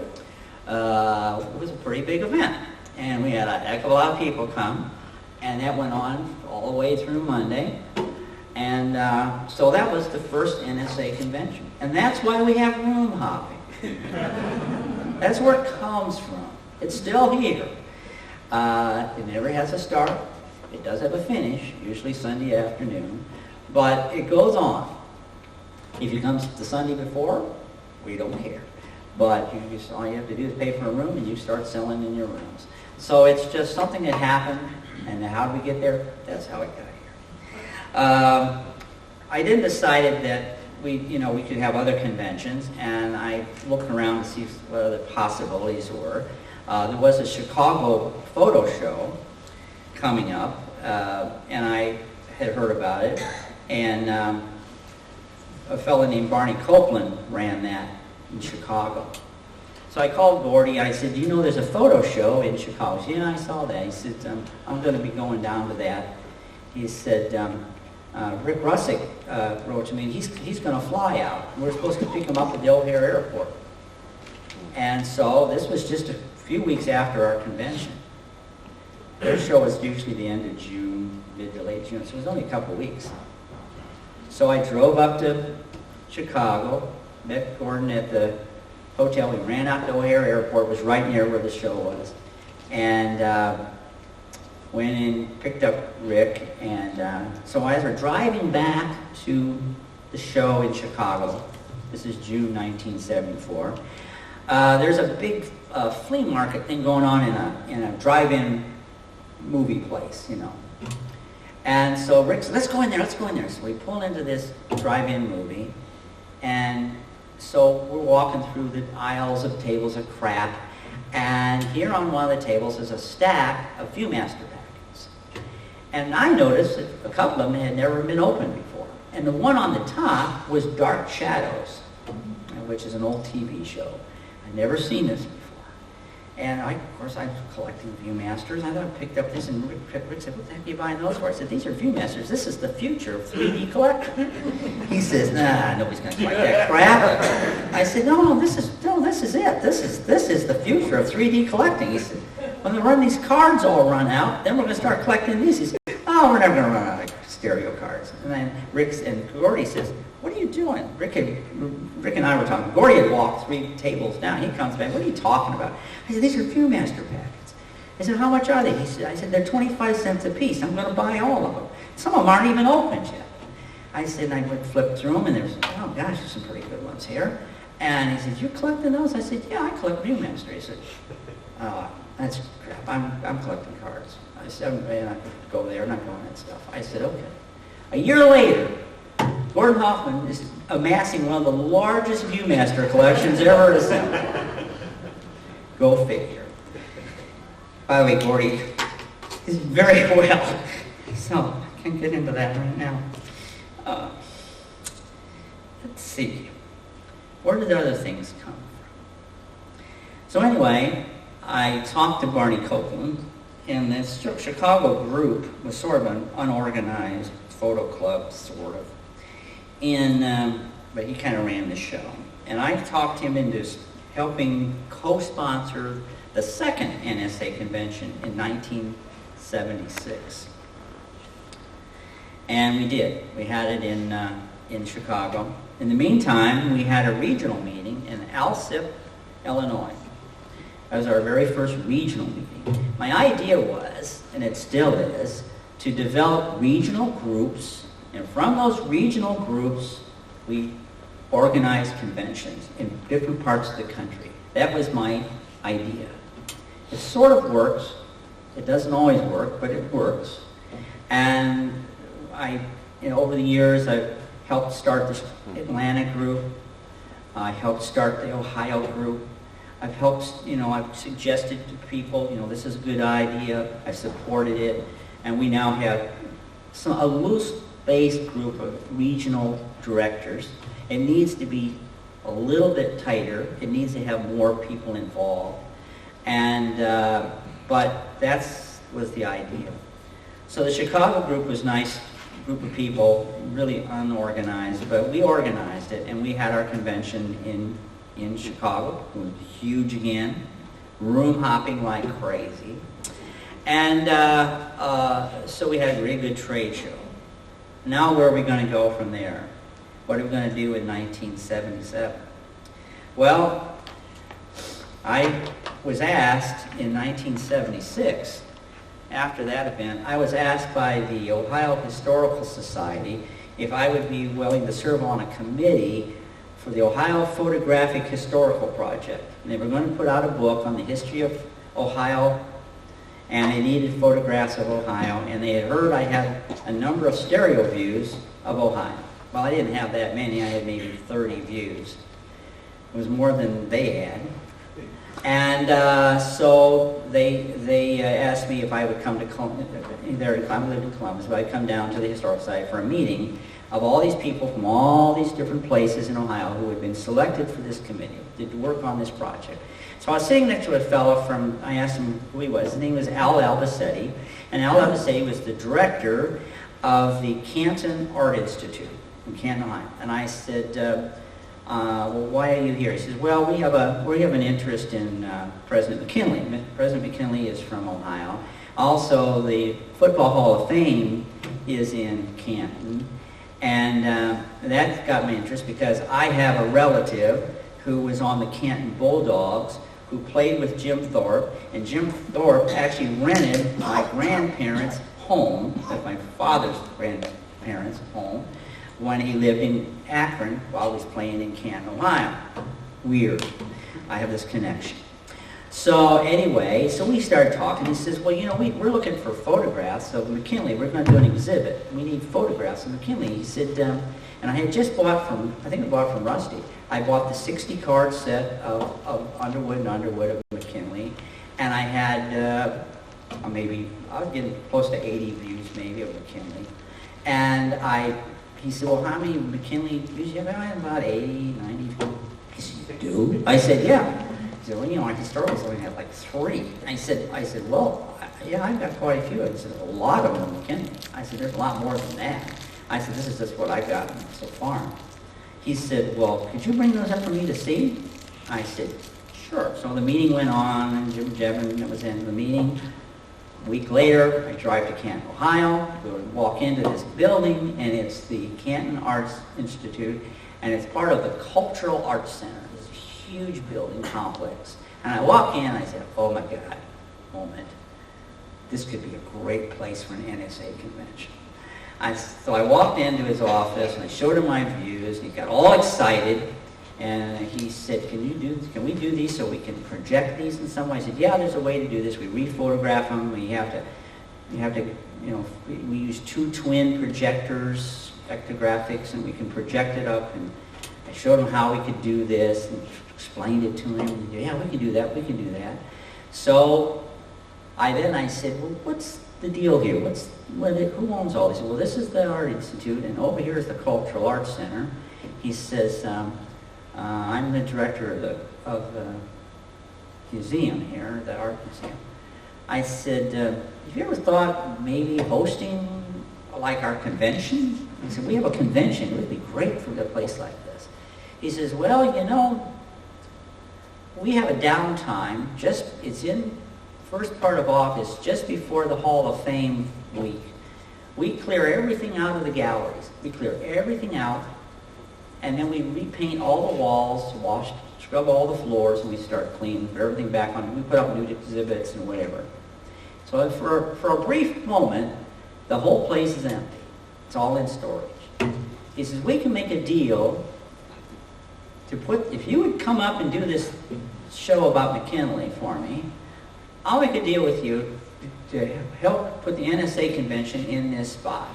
It was a pretty big event. And we had a heck of a lot of people come, and that went on all the way through Monday. And so that was the first NSA convention. And that's why we have room hopping. That's where it comes from. It's still here. It never has a start. It does have a finish, usually Sunday afternoon. But it goes on. If you come the Sunday before, we don't care. But all you have to do is pay for a room and you start selling in your rooms. So it's just something that happened, and how did we get there? That's how it got here. I then decided that we could have other conventions, and I looked around to see what other possibilities were. There was a Chicago photo show coming up, and I had heard about it, and a fellow named Barney Copeland ran that in Chicago. So I called Gordy. I said, "You know there's a photo show in Chicago?" He said, "Yeah, I saw that." He said, "I'm going to be going down to that." He said, Rick Russick wrote to me, he's going to fly out. We're supposed to pick him up at the O'Hare Airport. And so this was just a few weeks after our convention. Their show was usually the end of June, mid to late June, so it was only a couple weeks. So I drove up to Chicago, met Gordon at the hotel. We ran out to O'Hare Airport. It was right near where the show was. And went in, picked up Rick. And so as we're driving back to the show in Chicago, this is June 1974, there's a big flea market thing going on in a drive-in movie place, And so Rick said, let's go in there. So we pull into this drive-in movie, and so we're walking through the aisles of tables of crap, and here on one of the tables is a stack of Viewmaster packets. And I noticed that a couple of them had never been opened before. And the one on the top was Dark Shadows, which is an old TV show. I'd never seen this before. And of course, I was collecting Viewmasters. I thought I picked up this, and Rick said, "What the heck are you buying those for?" I said, "These are Viewmasters. This is the future of 3D collecting." He says, "Nah, nobody's going to collect that crap." I said, "No, this is it. This is the future of 3D collecting." He said, "When these cards all run out, then we're going to start collecting these." He said, "Oh, we're never going to run out of stereo cards." And then Rick and Gordy says, "What are you doing?" Rick and I were talking. Gordy had walked 3 tables down. He comes back. "What are you talking about?" I said, "These are Viewmaster packets." I said, "How much are they?" I said, "They're 25 cents a piece. I'm going to buy all of them. Some of them aren't even opened yet." I said, and I flipped through them, and there's, oh gosh, there's some pretty good ones here. And he said, "You collecting those?" I said, "Yeah, I collect Viewmaster." He said, "Oh, that's crap. I'm collecting cards." I said, "Man, I go there and I go on that stuff." I said, "Okay." A year later, Gordon Hoffman is amassing one of the largest Viewmaster collections ever assembled. Go figure. By the way, Gordy is very well. So I can't get into that right now. Let's see. Where did the other things come from? So anyway, I talked to Barney Copeland, and this Chicago group was sort of an unorganized photo club, sort of. But he kind of ran the show. And I talked him into helping co-sponsor the second NSA Convention in 1976. And we did. We had it in Chicago. In the meantime, we had a regional meeting in Alsip, Illinois. That was our very first regional meeting. My idea was, and it still is, to develop regional groups, and from those regional groups, we organized conventions in different parts of the country. That was my idea. It sort of works. It doesn't always work, but it works. And over the years, I've helped start the Atlanta group. I helped start the Ohio group. I've suggested to people, this is a good idea. I supported it. And we now have a loose-based group of regional directors. It needs to be a little bit tighter. It needs to have more people involved. But that was the idea. So the Chicago group was nice. Group of people, really unorganized, but we organized it, and we had our convention in Chicago. It was huge again, room hopping like crazy, and so we had a really good trade show. Now where are we going to go from there? What are we going to do in 1977? Well, I was asked in 1976. After that event, I was asked by the Ohio Historical Society if I would be willing to serve on a committee for the Ohio Photographic Historical Project. And they were going to put out a book on the history of Ohio, and they needed photographs of Ohio, and they had heard I had a number of stereo views of Ohio. Well, I didn't have that many. I had maybe 30 views. It was more than they had. And so they asked me if I would come to Columbus, if I lived in Columbus, if I'd come down to the Historical Society for a meeting of all these people from all these different places in Ohio who had been selected for this committee to work on this project. So I was sitting next to a fellow I asked him who he was. His name was Al Albacete, and Al Albacete was the director of the Canton Art Institute in Canton, Ohio. And I said, well, why are you here? He says, well, we have an interest in President McKinley. President McKinley is from Ohio. Also, the Football Hall of Fame is in Canton. And that got my interest because I have a relative who was on the Canton Bulldogs who played with Jim Thorpe. And Jim Thorpe actually rented my grandparents' home, that's my father's grandparents' home, when he lived in Akron while he was playing in Canton, Ohio. Weird. I have this connection. So anyway, so we started talking. He says, well, we're looking for photographs of McKinley. We're going to do an exhibit. We need photographs of McKinley. He said, and I had just bought from Rusty. I bought the 60-card set of Underwood of McKinley. And I had maybe, I was getting close to 80 views maybe of McKinley. And he said, well, how many McKinley views do you have? I have about 80, 90. He said, you do? I said, yeah. He said, well, our historians only have like 3. I said, well, yeah, I've got quite a few. He said, a lot of them are McKinley. I said, there's a lot more than that. I said, this is just what I've gotten so far. He said, well, could you bring those up for me to see? I said, sure. So the meeting went on, and Jim Jevin was in the meeting. A week later, I drive to Canton, Ohio. We walk into this building, and it's the Canton Arts Institute, and it's part of the Cultural Arts Center. It's a huge building complex. And I walk in, and I said, oh my God, moment. This could be a great place for an NSA convention. So I walked into his office, and I showed him my views, and he got all excited. And he said, can we do these so we can project these in some way? I said, yeah, there's a way to do this. We rephotograph them. We use 2 twin projectors, vectographics, and we can project it up. And I showed him how we could do this and explained it to him. And, yeah, we can do that. We can do that. So I said, well, what's the deal here? Who owns all these? Well, this is the Art Institute, and over here is the Cultural Arts Center. He says, I'm the director of the museum here, the art museum. I said, have you ever thought maybe hosting like our convention? He said, we have a convention. It would be great for a place like this. He says, well, you know, we have a downtime. It's in first part of August, just before the Hall of Fame week. We clear everything out of the galleries. We clear everything out, and then we repaint all the walls, scrub all the floors, and we start cleaning, put everything back on. We put up new exhibits and whatever. So for a brief moment, the whole place is empty. It's all in storage. He says, we can make a deal to if you would come up and do this show about McKinley for me, I'll make a deal with you to help put the NSA Convention in this spot.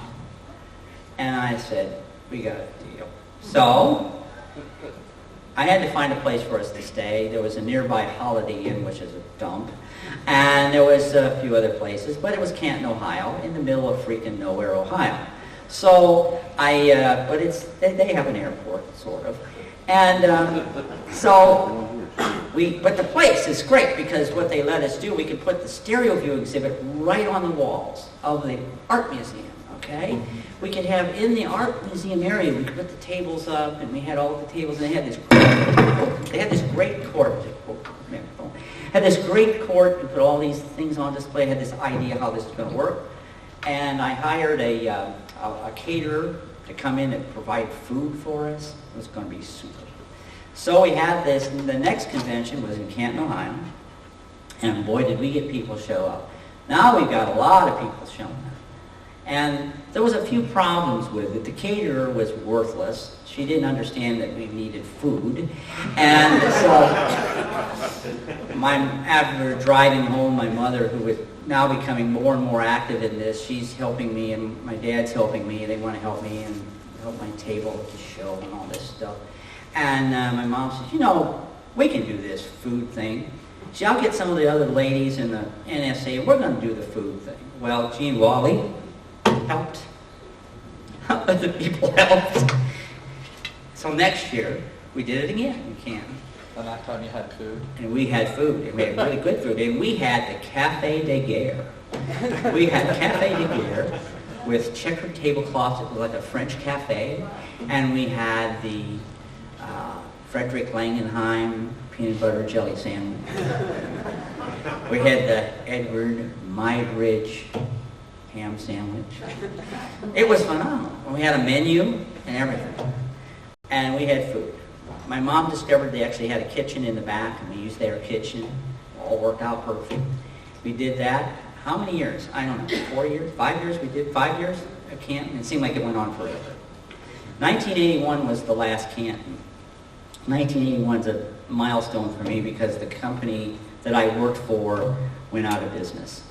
And I said, we got a deal. So I had to find a place for us to stay. There was a nearby Holiday Inn, which is a dump. And there was a few other places, but it was Canton, Ohio, in the middle of freaking nowhere, Ohio. So they have an airport, sort of. And but the place is great because what they let us do, we could put the stereo view exhibit right on the walls of the art museum, okay? We could have, in the art museum area, we could put the tables up, and we had all the tables, and they had this great court, and put all these things on display, had this idea how this was going to work. And I hired a caterer to come in and provide food for us. It was going to be super. So we had this, and the next convention was in Canton, Ohio, and boy, did we get people show up. Now we've got a lot of people showing up. And there was a few problems with it. The caterer was worthless. She didn't understand that we needed food. And so, after we were driving home, my mother, who was now becoming more and more active in this, she's helping me, and my dad's helping me. They want to help me and help my table with the show and all this stuff. And my mom says, you know, we can do this food thing. See, I'll get some of the other ladies in the NSA, we're going to do the food thing. Well, Gene Wally helped. Other people helped. So next year, we did it again in Canton. And that time you had food? And we had food, and we had really good food. And we had the Café de Guerre. We had Café de Guerre with checkered tablecloths. It was like a French cafe. And we had the Frederick Langenheim peanut butter jelly sandwich. We had the Edward Muybridge ham sandwich. It was phenomenal. We had a menu and everything. And we had food. My mom discovered they actually had a kitchen in the back, and we used their kitchen. All worked out perfect. We did that. How many years? I don't know. 4 years? 5 years? We did 5 years at Canton. It seemed like it went on forever. 1981 was the last Canton. 1981 is a milestone for me because the company that I worked for went out of business.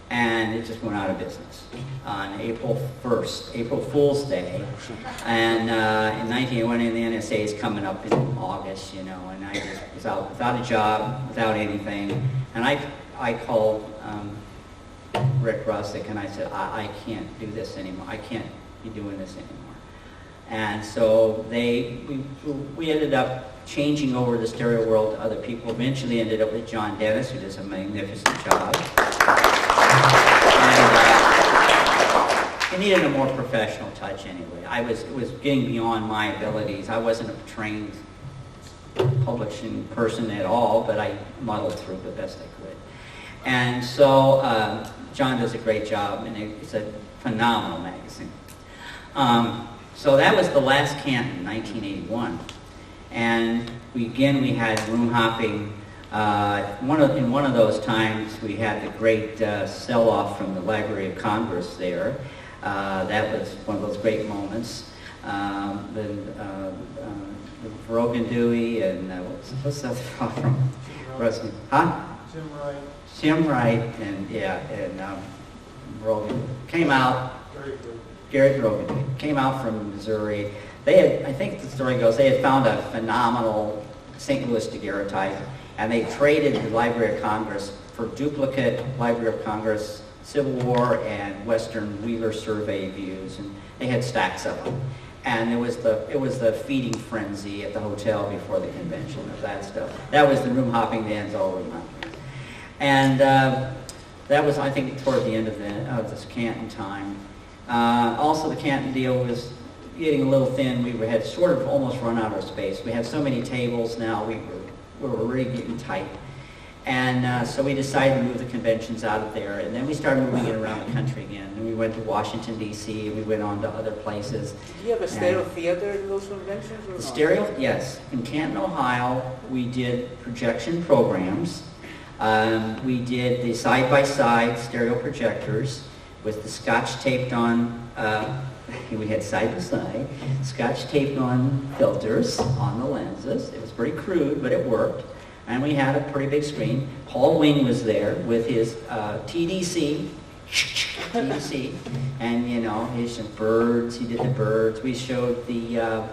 And it just went out of business on April 1st, April Fool's Day. And in 1981, and the NSA is coming up in August, you know, and I just was out without a job, without anything. And I called Rick Russick and I said, I can't do this anymore. I can't be doing this anymore. And so we ended up changing over the stereo world to other people. Eventually ended up with John Dennis, who does a magnificent job. And it needed a more professional touch anyway. It was getting beyond my abilities. I wasn't a trained publishing person at all, but I muddled through the best I could. And so John does a great job, and it's a phenomenal magazine. So that was the last Canton, 1981. And we had room hopping. In one of those times, we had the great sell-off from the Library of Congress there. That was one of those great moments. The Rogan Dewey and what's the other fellow from Ruskin? Huh? Jim Wright. Jim Wright and Rogan came out. Garrett Rogan came out from Missouri. They had, I think the story goes, they had found a phenomenal St. Louis daguerreotype, and they traded the Library of Congress for duplicate Library of Congress Civil War and Western Wheeler Survey views, and they had stacks of them. And it was the feeding frenzy at the hotel before the convention of that stuff. That was the room hopping bands, all room hopping. And that was, I think, toward the end of this Canton time. Also, the Canton deal was getting a little thin. We had sort of almost run out of space. We had so many tables now, we were really getting tight. And so we decided to move the conventions out of there, and then we started moving it around the country again. And we went to Washington, D.C., and we went on to other places. Did you have a stereo theater in those conventions? Or The not? stereo, yes. In Canton, Ohio, we did projection programs. We did the side-by-side stereo projectors with the scotch taped on, we had side-by-side, scotch taped on filters on the lenses. It was pretty crude, but it worked. And we had a pretty big screen. Paul Wing was there with his TDC, and you know, his birds. He did the birds. We showed the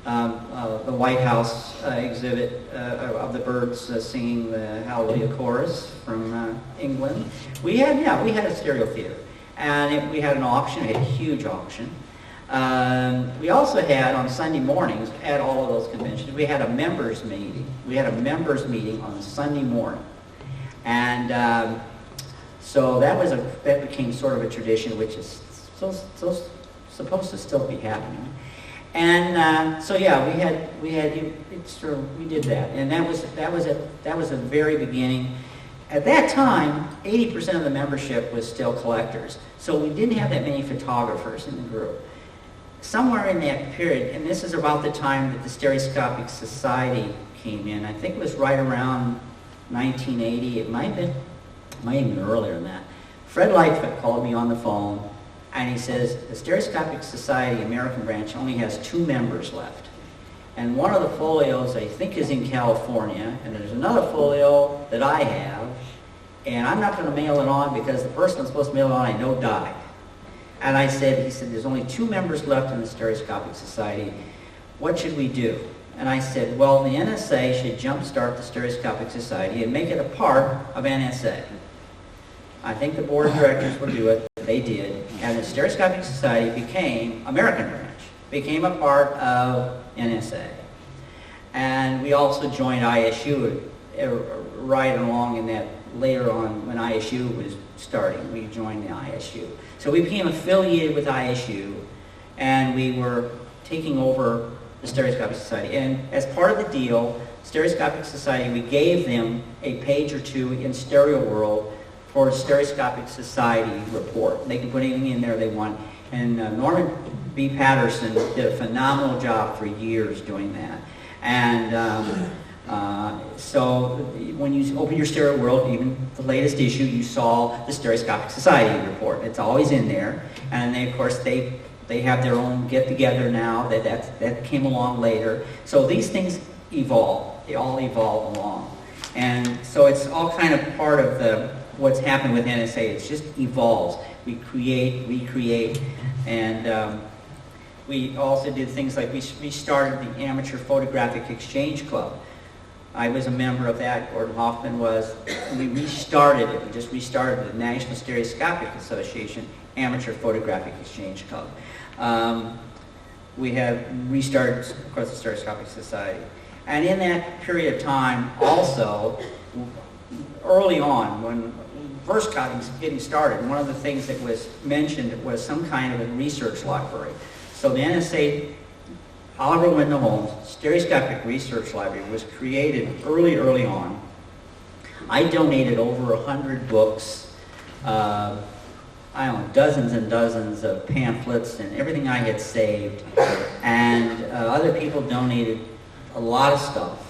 White House exhibit of the birds singing the Hallelujah chorus from England. We had a stereo theater, and we had an auction. We had a huge auction. We also had on Sunday mornings at all of those conventions, we had a members meeting. We had a members meeting on Sunday morning, and so that became sort of a tradition, which is so supposed to still be happening. And so yeah, we did that, and that was the very beginning. At that time, 80% of the membership was still collectors, so we didn't have that many photographers in the group. Somewhere in that period, and this is about the time that the Stereoscopic Society came in, I think it was right around 1980, it might have been earlier than that. Fred Lightfoot called me on the phone, and he says, the Stereoscopic Society American branch only has 2 members left. And one of the folios, I think, is in California, and there's another folio that I have, and I'm not going to mail it on because the person I'm supposed to mail it on I know died. And he said, there's only 2 members left in the Stereoscopic Society. What should we do? And I said, well, the NSA should jumpstart the Stereoscopic Society and make it a part of NSA. I think the board of directors will do it. They did. And the Stereoscopic Society became American branch, became a part of NSA. And we also joined ISU right along in that, later on when ISU was starting, we joined the ISU. So we became affiliated with ISU, and we were taking over the Stereoscopic Society. And as part of the deal, Stereoscopic Society, we gave them a page or 2 in Stereo World for a Stereoscopic Society report. They can put anything in there they want. And Norman B. Patterson did a phenomenal job for years doing that. And so when you open your Stereo World, even the latest issue, you saw the Stereoscopic Society report. It's always in there. And they, of course, they have their own get-together now. That came along later. So these things evolve. They all evolve along. And so it's all kind of part of what's happened with NSA. It just evolves. We create, recreate, and we also did things like we started the Amateur Photographic Exchange Club. I was a member of that, Gordon Hoffman was. We restarted it. We just restarted the National Stereoscopic Association Amateur Photographic Exchange Club. We have restarted, of course, the Stereoscopic Society. And in that period of time, also, early on, when first getting started, one of the things that was mentioned was some kind of a research library. So the NSA, Oliver Wendell Holmes Stereoscopic Research Library was created early on. I donated over 100 books, I don't know, dozens and dozens of pamphlets and everything I had saved, and other people donated a lot of stuff.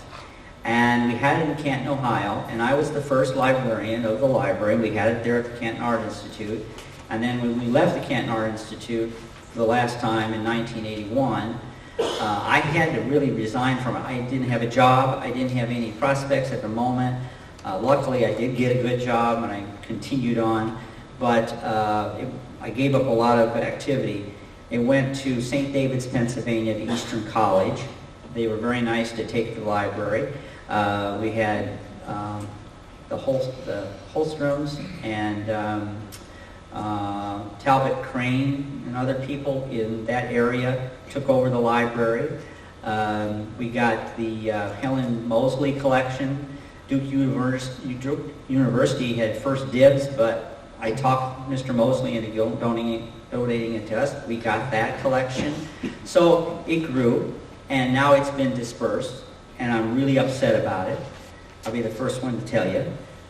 And we had it in Canton, Ohio, and I was the first librarian of the library. We had it there at the Canton Art Institute. And then when we left the Canton Art Institute for the last time in 1981, I had to really resign from it. I didn't have a job. I didn't have any prospects at the moment. Luckily, I did get a good job, and I continued on. But I gave up a lot of activity. It went to St. David's, Pennsylvania, to Eastern College. They were very nice to take the library. We had the Holstroms and Talbot Crane and other people in that area took over the library. We got the Helen Mosley collection. Duke University had first dibs, but I talked Mr. Mosley into donating it to us. We got that collection. So it grew, and now it's been dispersed, and I'm really upset about it. I'll be the first one to tell you,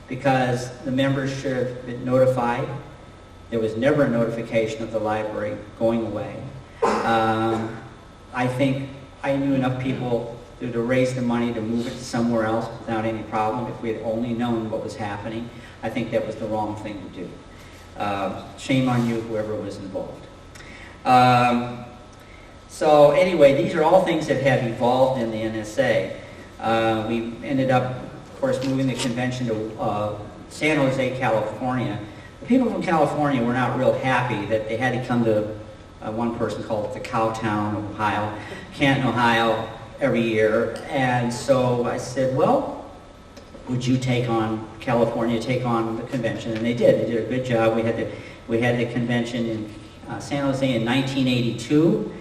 because the members should have been notified. There was never a notification of the library going away. I think I knew enough people to raise the money to move it to somewhere else without any problem. If we had only known what was happening, I think that was the wrong thing to do. Shame on you, whoever was involved. So anyway, these are all things that have evolved in the NSA. We ended up, of course, moving the convention to San Jose, California. The people from California were not real happy that they had to come to one person called the Cowtown, Ohio, Canton, Ohio, every year. And so I said, well, would you take on California, take on the convention? And they did. They did a good job. We had the convention in San Jose in 1982.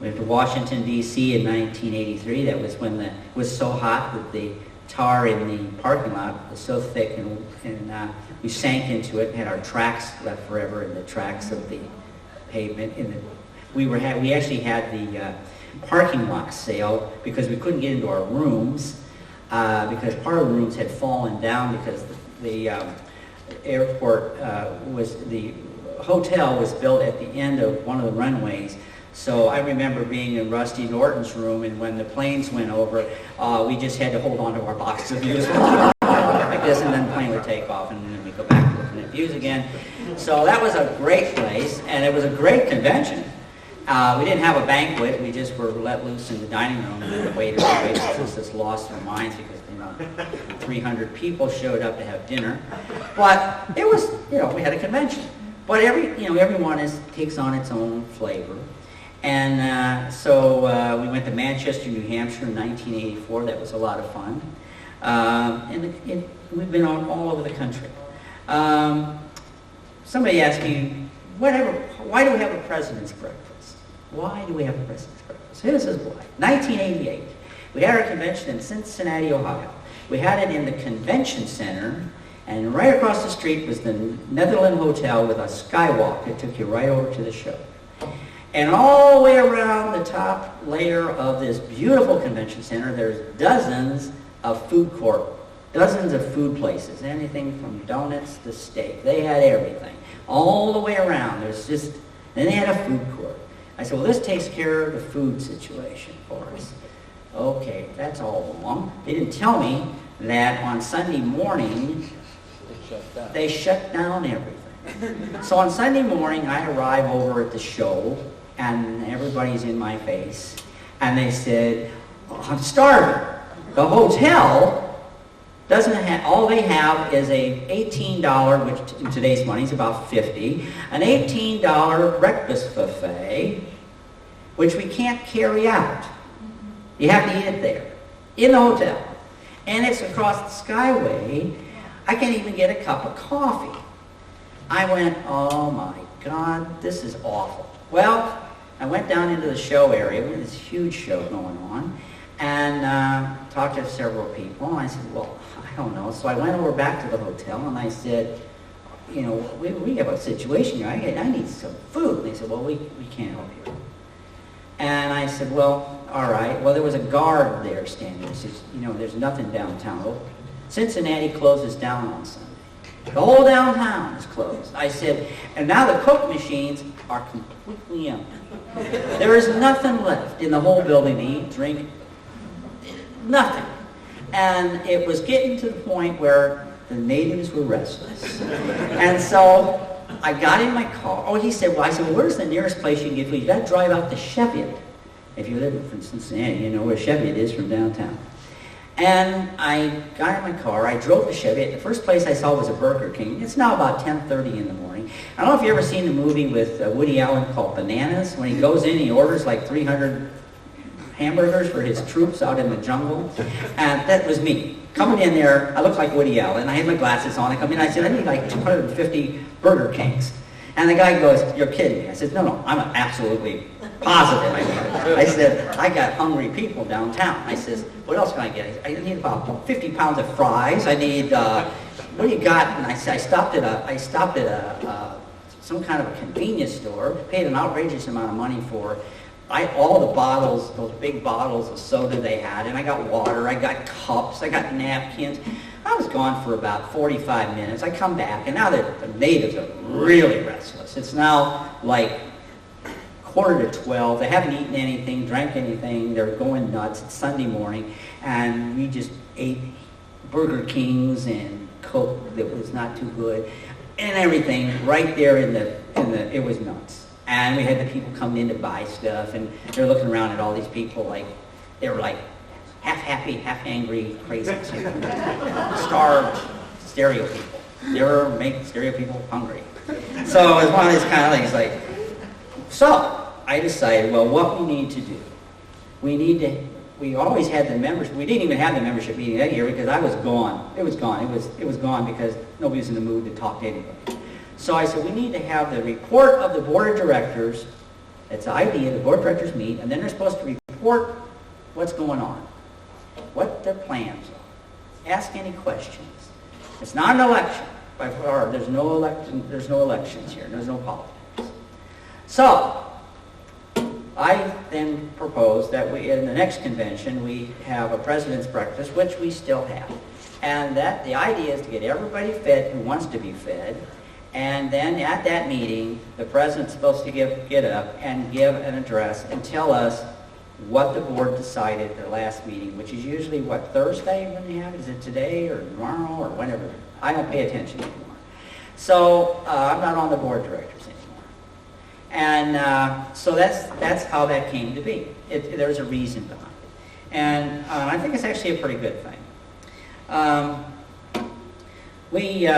We went to Washington, D.C. in 1983. That was when it was so hot that the tar in the parking lot was so thick, and we sank into it and had our tracks left forever in the tracks of the pavement. We actually had the parking lot sale because we couldn't get into our rooms because part of the rooms had fallen down because the airport the hotel was built at the end of one of the runways. So I remember being in Rusty Norton's room, and when the planes went over, we just had to hold on to our boxes of views like this, and then the plane would take off, and then we'd go back to looking at views again. So that was a great place, and it was a great convention. We didn't have a banquet. We just were let loose in the dining room, and the waiters and waitresses just lost their minds because 300 people showed up to have dinner. But it was, we had a convention. But everyone takes on its own flavor. And so we went to Manchester, New Hampshire in 1984. That was a lot of fun. And we've been all over the country. Somebody asked me, why do we have a president's breakfast? Why do we have a president's breakfast? This is why. 1988. We had our convention in Cincinnati, Ohio. We had it in the convention center, and right across the street was the Netherland Hotel with a skywalk that took you right over to the show. And all the way around the top layer of this beautiful convention center, there's dozens of food court, dozens of food places, anything from donuts to steak. They had everything. All the way around, then they had a food court. I said, well, this takes care of the food situation for us. Okay, that's all wrong. They didn't tell me that on Sunday morning, they shut down everything. So on Sunday morning, I arrive over at the show, and everybody's in my face, and they said, oh, I'm starving. The hotel doesn't have, all they have is a $18, which in today's money is about $50, an $18 breakfast buffet, which we can't carry out. You have to eat it there, in the hotel. And it's across the Skyway. I can't even get a cup of coffee. I went, oh my God, this is awful. Well, I went down into the show area. We had this huge show going on, and talked to several people. And I said, well, I don't know. So I went over back to the hotel, and I said, we have a situation here. I need some food. And they said, well, we can't help you. And I said, well, all right. Well, there was a guard there standing. He says, there's nothing downtown open. Cincinnati closes down on Sunday. The whole downtown is closed. I said, and now the Coke machines are completely empty. There is nothing left in the whole building to eat, drink, nothing. And it was getting to the point where the natives were restless. And so I got in my car. Oh, he said, I said, well, where's the nearest place you can get food? You got to drive out to Cheviot. If you live in Cincinnati, you know where Cheviot is from downtown. And I got in my car. I drove to Cheviot. The first place I saw was a Burger King. It's now about 10:30 in the morning. I don't know if you've ever seen the movie with Woody Allen called Bananas. When he goes in, he orders like 300 hamburgers for his troops out in the jungle. And that was me. Coming in there, I looked like Woody Allen. I had my glasses on. I come in, I said, I need like 250 Burger Kings. And the guy goes, you're kidding me. I said, no, I'm absolutely positive I need it. I said, I got hungry people downtown. I says, what else can I get? I need about 50 pounds of fries. I need, what do you got? And I said, I stopped at some kind of a convenience store, paid an outrageous amount of money for all the bottles, those big bottles of soda they had, and I got water, I got cups, I got napkins. I was gone for about 45 minutes. I come back, and now the natives are really restless. It's now like 11:45. They haven't eaten anything, drank anything. They're going nuts. It's Sunday morning, and we just ate Burger Kings and Coke that was not too good, and everything right there in the. It was nuts. And we had the people coming in to buy stuff, and they're looking around at all these people like they were like half happy, half angry, crazy, starved stereo people. They were making stereo people hungry. So it was one of these kind of things like. So I decided, well, what we need to do, we always had the membership. We didn't even have the membership meeting that year because I was gone. It was gone. It was gone because nobody was in the mood to talk to anybody. So I said, we need to have the report of the board of directors. That's the idea. The board of directors meet, and then they're supposed to report what's going on, what their plans are. Ask any questions. It's not an election. By far, there's no election. There's no elections here. There's no politics. So I then proposed that in the next convention we have a president's breakfast, which we still have, and that the idea is to get everybody fed who wants to be fed. And then at that meeting, the president's supposed to get up and give an address and tell us what the board decided at the last meeting, which is usually, what, Thursday when they have it? Is it today or tomorrow or whenever? I don't pay attention anymore. So I'm not on the board of directors anymore. And so that's how that came to be. There's a reason behind it. And I think it's actually a pretty good thing. We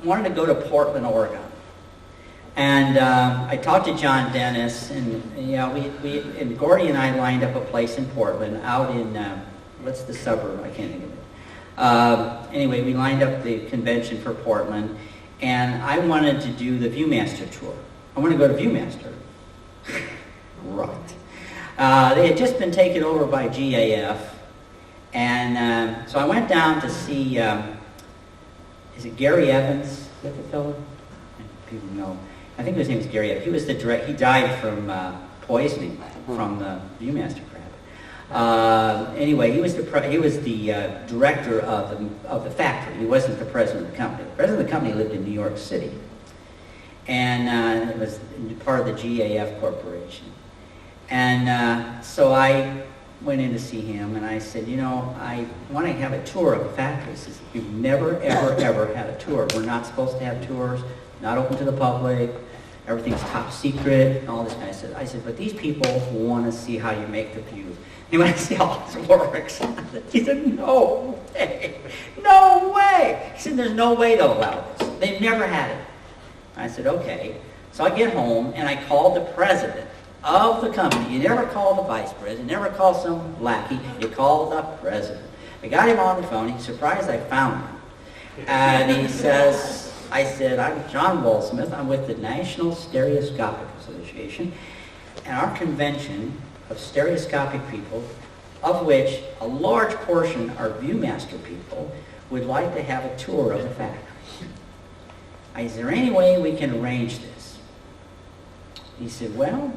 wanted to go to Portland, Oregon. And I talked to John Dennis, and and Gordy and I lined up a place in Portland, out in, what's the suburb? I can't think of it. Anyway, we lined up the convention for Portland, and I wanted to do the Viewmaster tour. I want to go to Viewmaster. Right. They had just been taken over by GAF, and so I went down to see, is it Gary Evans? Is that the fellow? People know. I think his name was Gary Evans. He was the direct. He died from poisoning from the Viewmaster crab. Anyway, he was the director of the factory. He wasn't the president of the company. The president of the company lived in New York City, and it was part of the GAF Corporation. And so I went in to see him, and I said, I want to have a tour of the factory. He says, we've never, ever, ever had a tour. We're not supposed to have tours, not open to the public, everything's top secret, and all this kind of stuff. I said, but these people want to see how you make the views. They want to see how this works. He said, no way, no way. He said, there's no way they'll allow this. They've never had it. I said, okay. So I get home, and I called the president of the company. You never call the vice president, you never call some lackey, you call the president. I got him on the phone. He's surprised I found him. And he says, I said, I'm John Waldsmith. I'm with the National Stereoscopic Association, and our convention of stereoscopic people, of which a large portion are Viewmaster people, would like to have a tour of the factory. Is there any way we can arrange this? He said, well,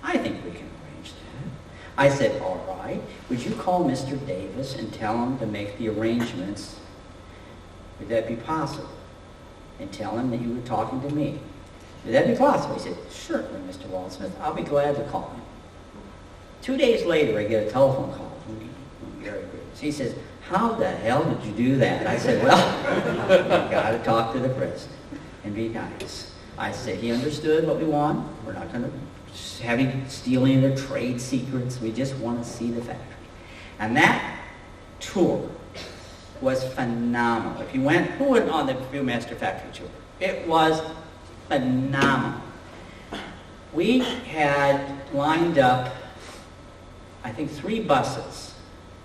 I think we can arrange that. I said, all right, would you call Mr. Davis and tell him to make the arrangements? Would that be possible? And tell him that you were talking to me. Would that be possible? He said, certainly, Mr. Waldsmith. I'll be glad to call him. 2 days later, I get a telephone call from Gary Briggs. He says, how the hell did you do that? I said, well, you got to talk to the president and be nice. I said, he understood what we want. We're not going to have him steal any of their trade secrets. We just want to see the factory. And that tour was phenomenal. If you went, who went on the Viewmaster factory tour? It was phenomenal. We had lined up I think, 3 buses,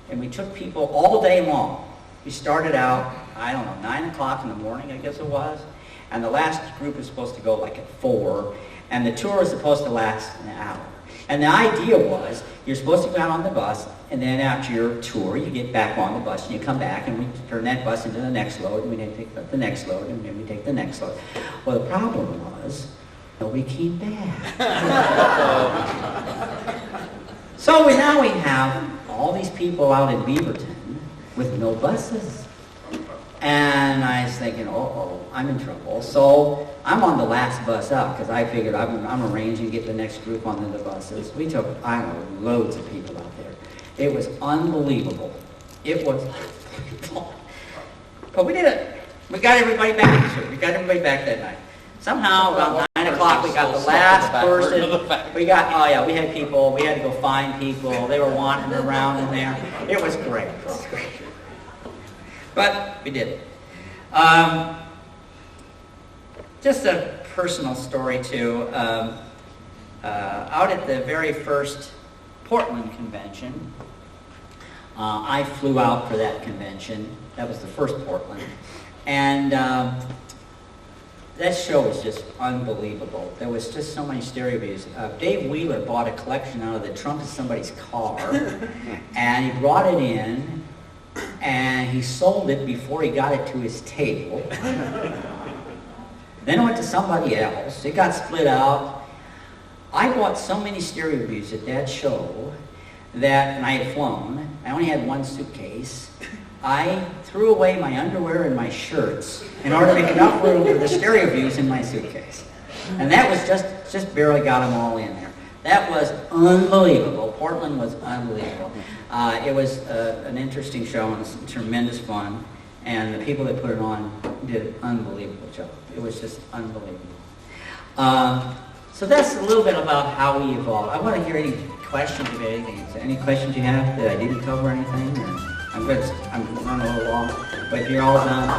and we took people all day long. We started out, I don't know, 9 o'clock in the morning, I guess it was, and the last group was supposed to go like at 4, and the tour was supposed to last an hour. And the idea was, you're supposed to go out on the bus, and then after your tour, you get back on the bus, and you come back, and we turn that bus into the next load, and we then take the next load, and then we take the next load. Well, the problem was, nobody came back. So now we have all these people out in Beaverton with no buses. And I was thinking, uh-oh, I'm in trouble. So I'm on the last bus out because I figured I'm arranging to get the next group on the buses. We took, I don't know, loads of people out there. It was unbelievable. It was unbelievable. But we did it. We got everybody back. We got everybody back that night. Somehow, about 9 o'clock, we got the last person. We got, oh yeah, we had people, we had to go find people. They were wandering around in there. It was great. It was great. But we did it. Just a personal story too. Out at the very first Portland convention, I flew out for that convention. That was the first Portland. And that show was just unbelievable. There was just so many stereo views. Dave Wheeler bought a collection out of the trunk of somebody's car, and he brought it in, and he sold it before he got it to his table. Then it went to somebody else. It got split out. I bought so many stereo views at that show that, and I had flown, I only had 1 suitcase. I threw away my underwear and my shirts in order to make enough room for the stereo views in my suitcase. And that was just barely got them all in there. That was unbelievable. Portland was unbelievable. It was an interesting show and it was tremendous fun. And the people that put it on did an unbelievable job. It was just unbelievable. So that's a little bit about how we evolved. I want to hear any questions of anything. Is there any questions you have that I didn't cover anything? Or I'm running a little long, but if you're all done.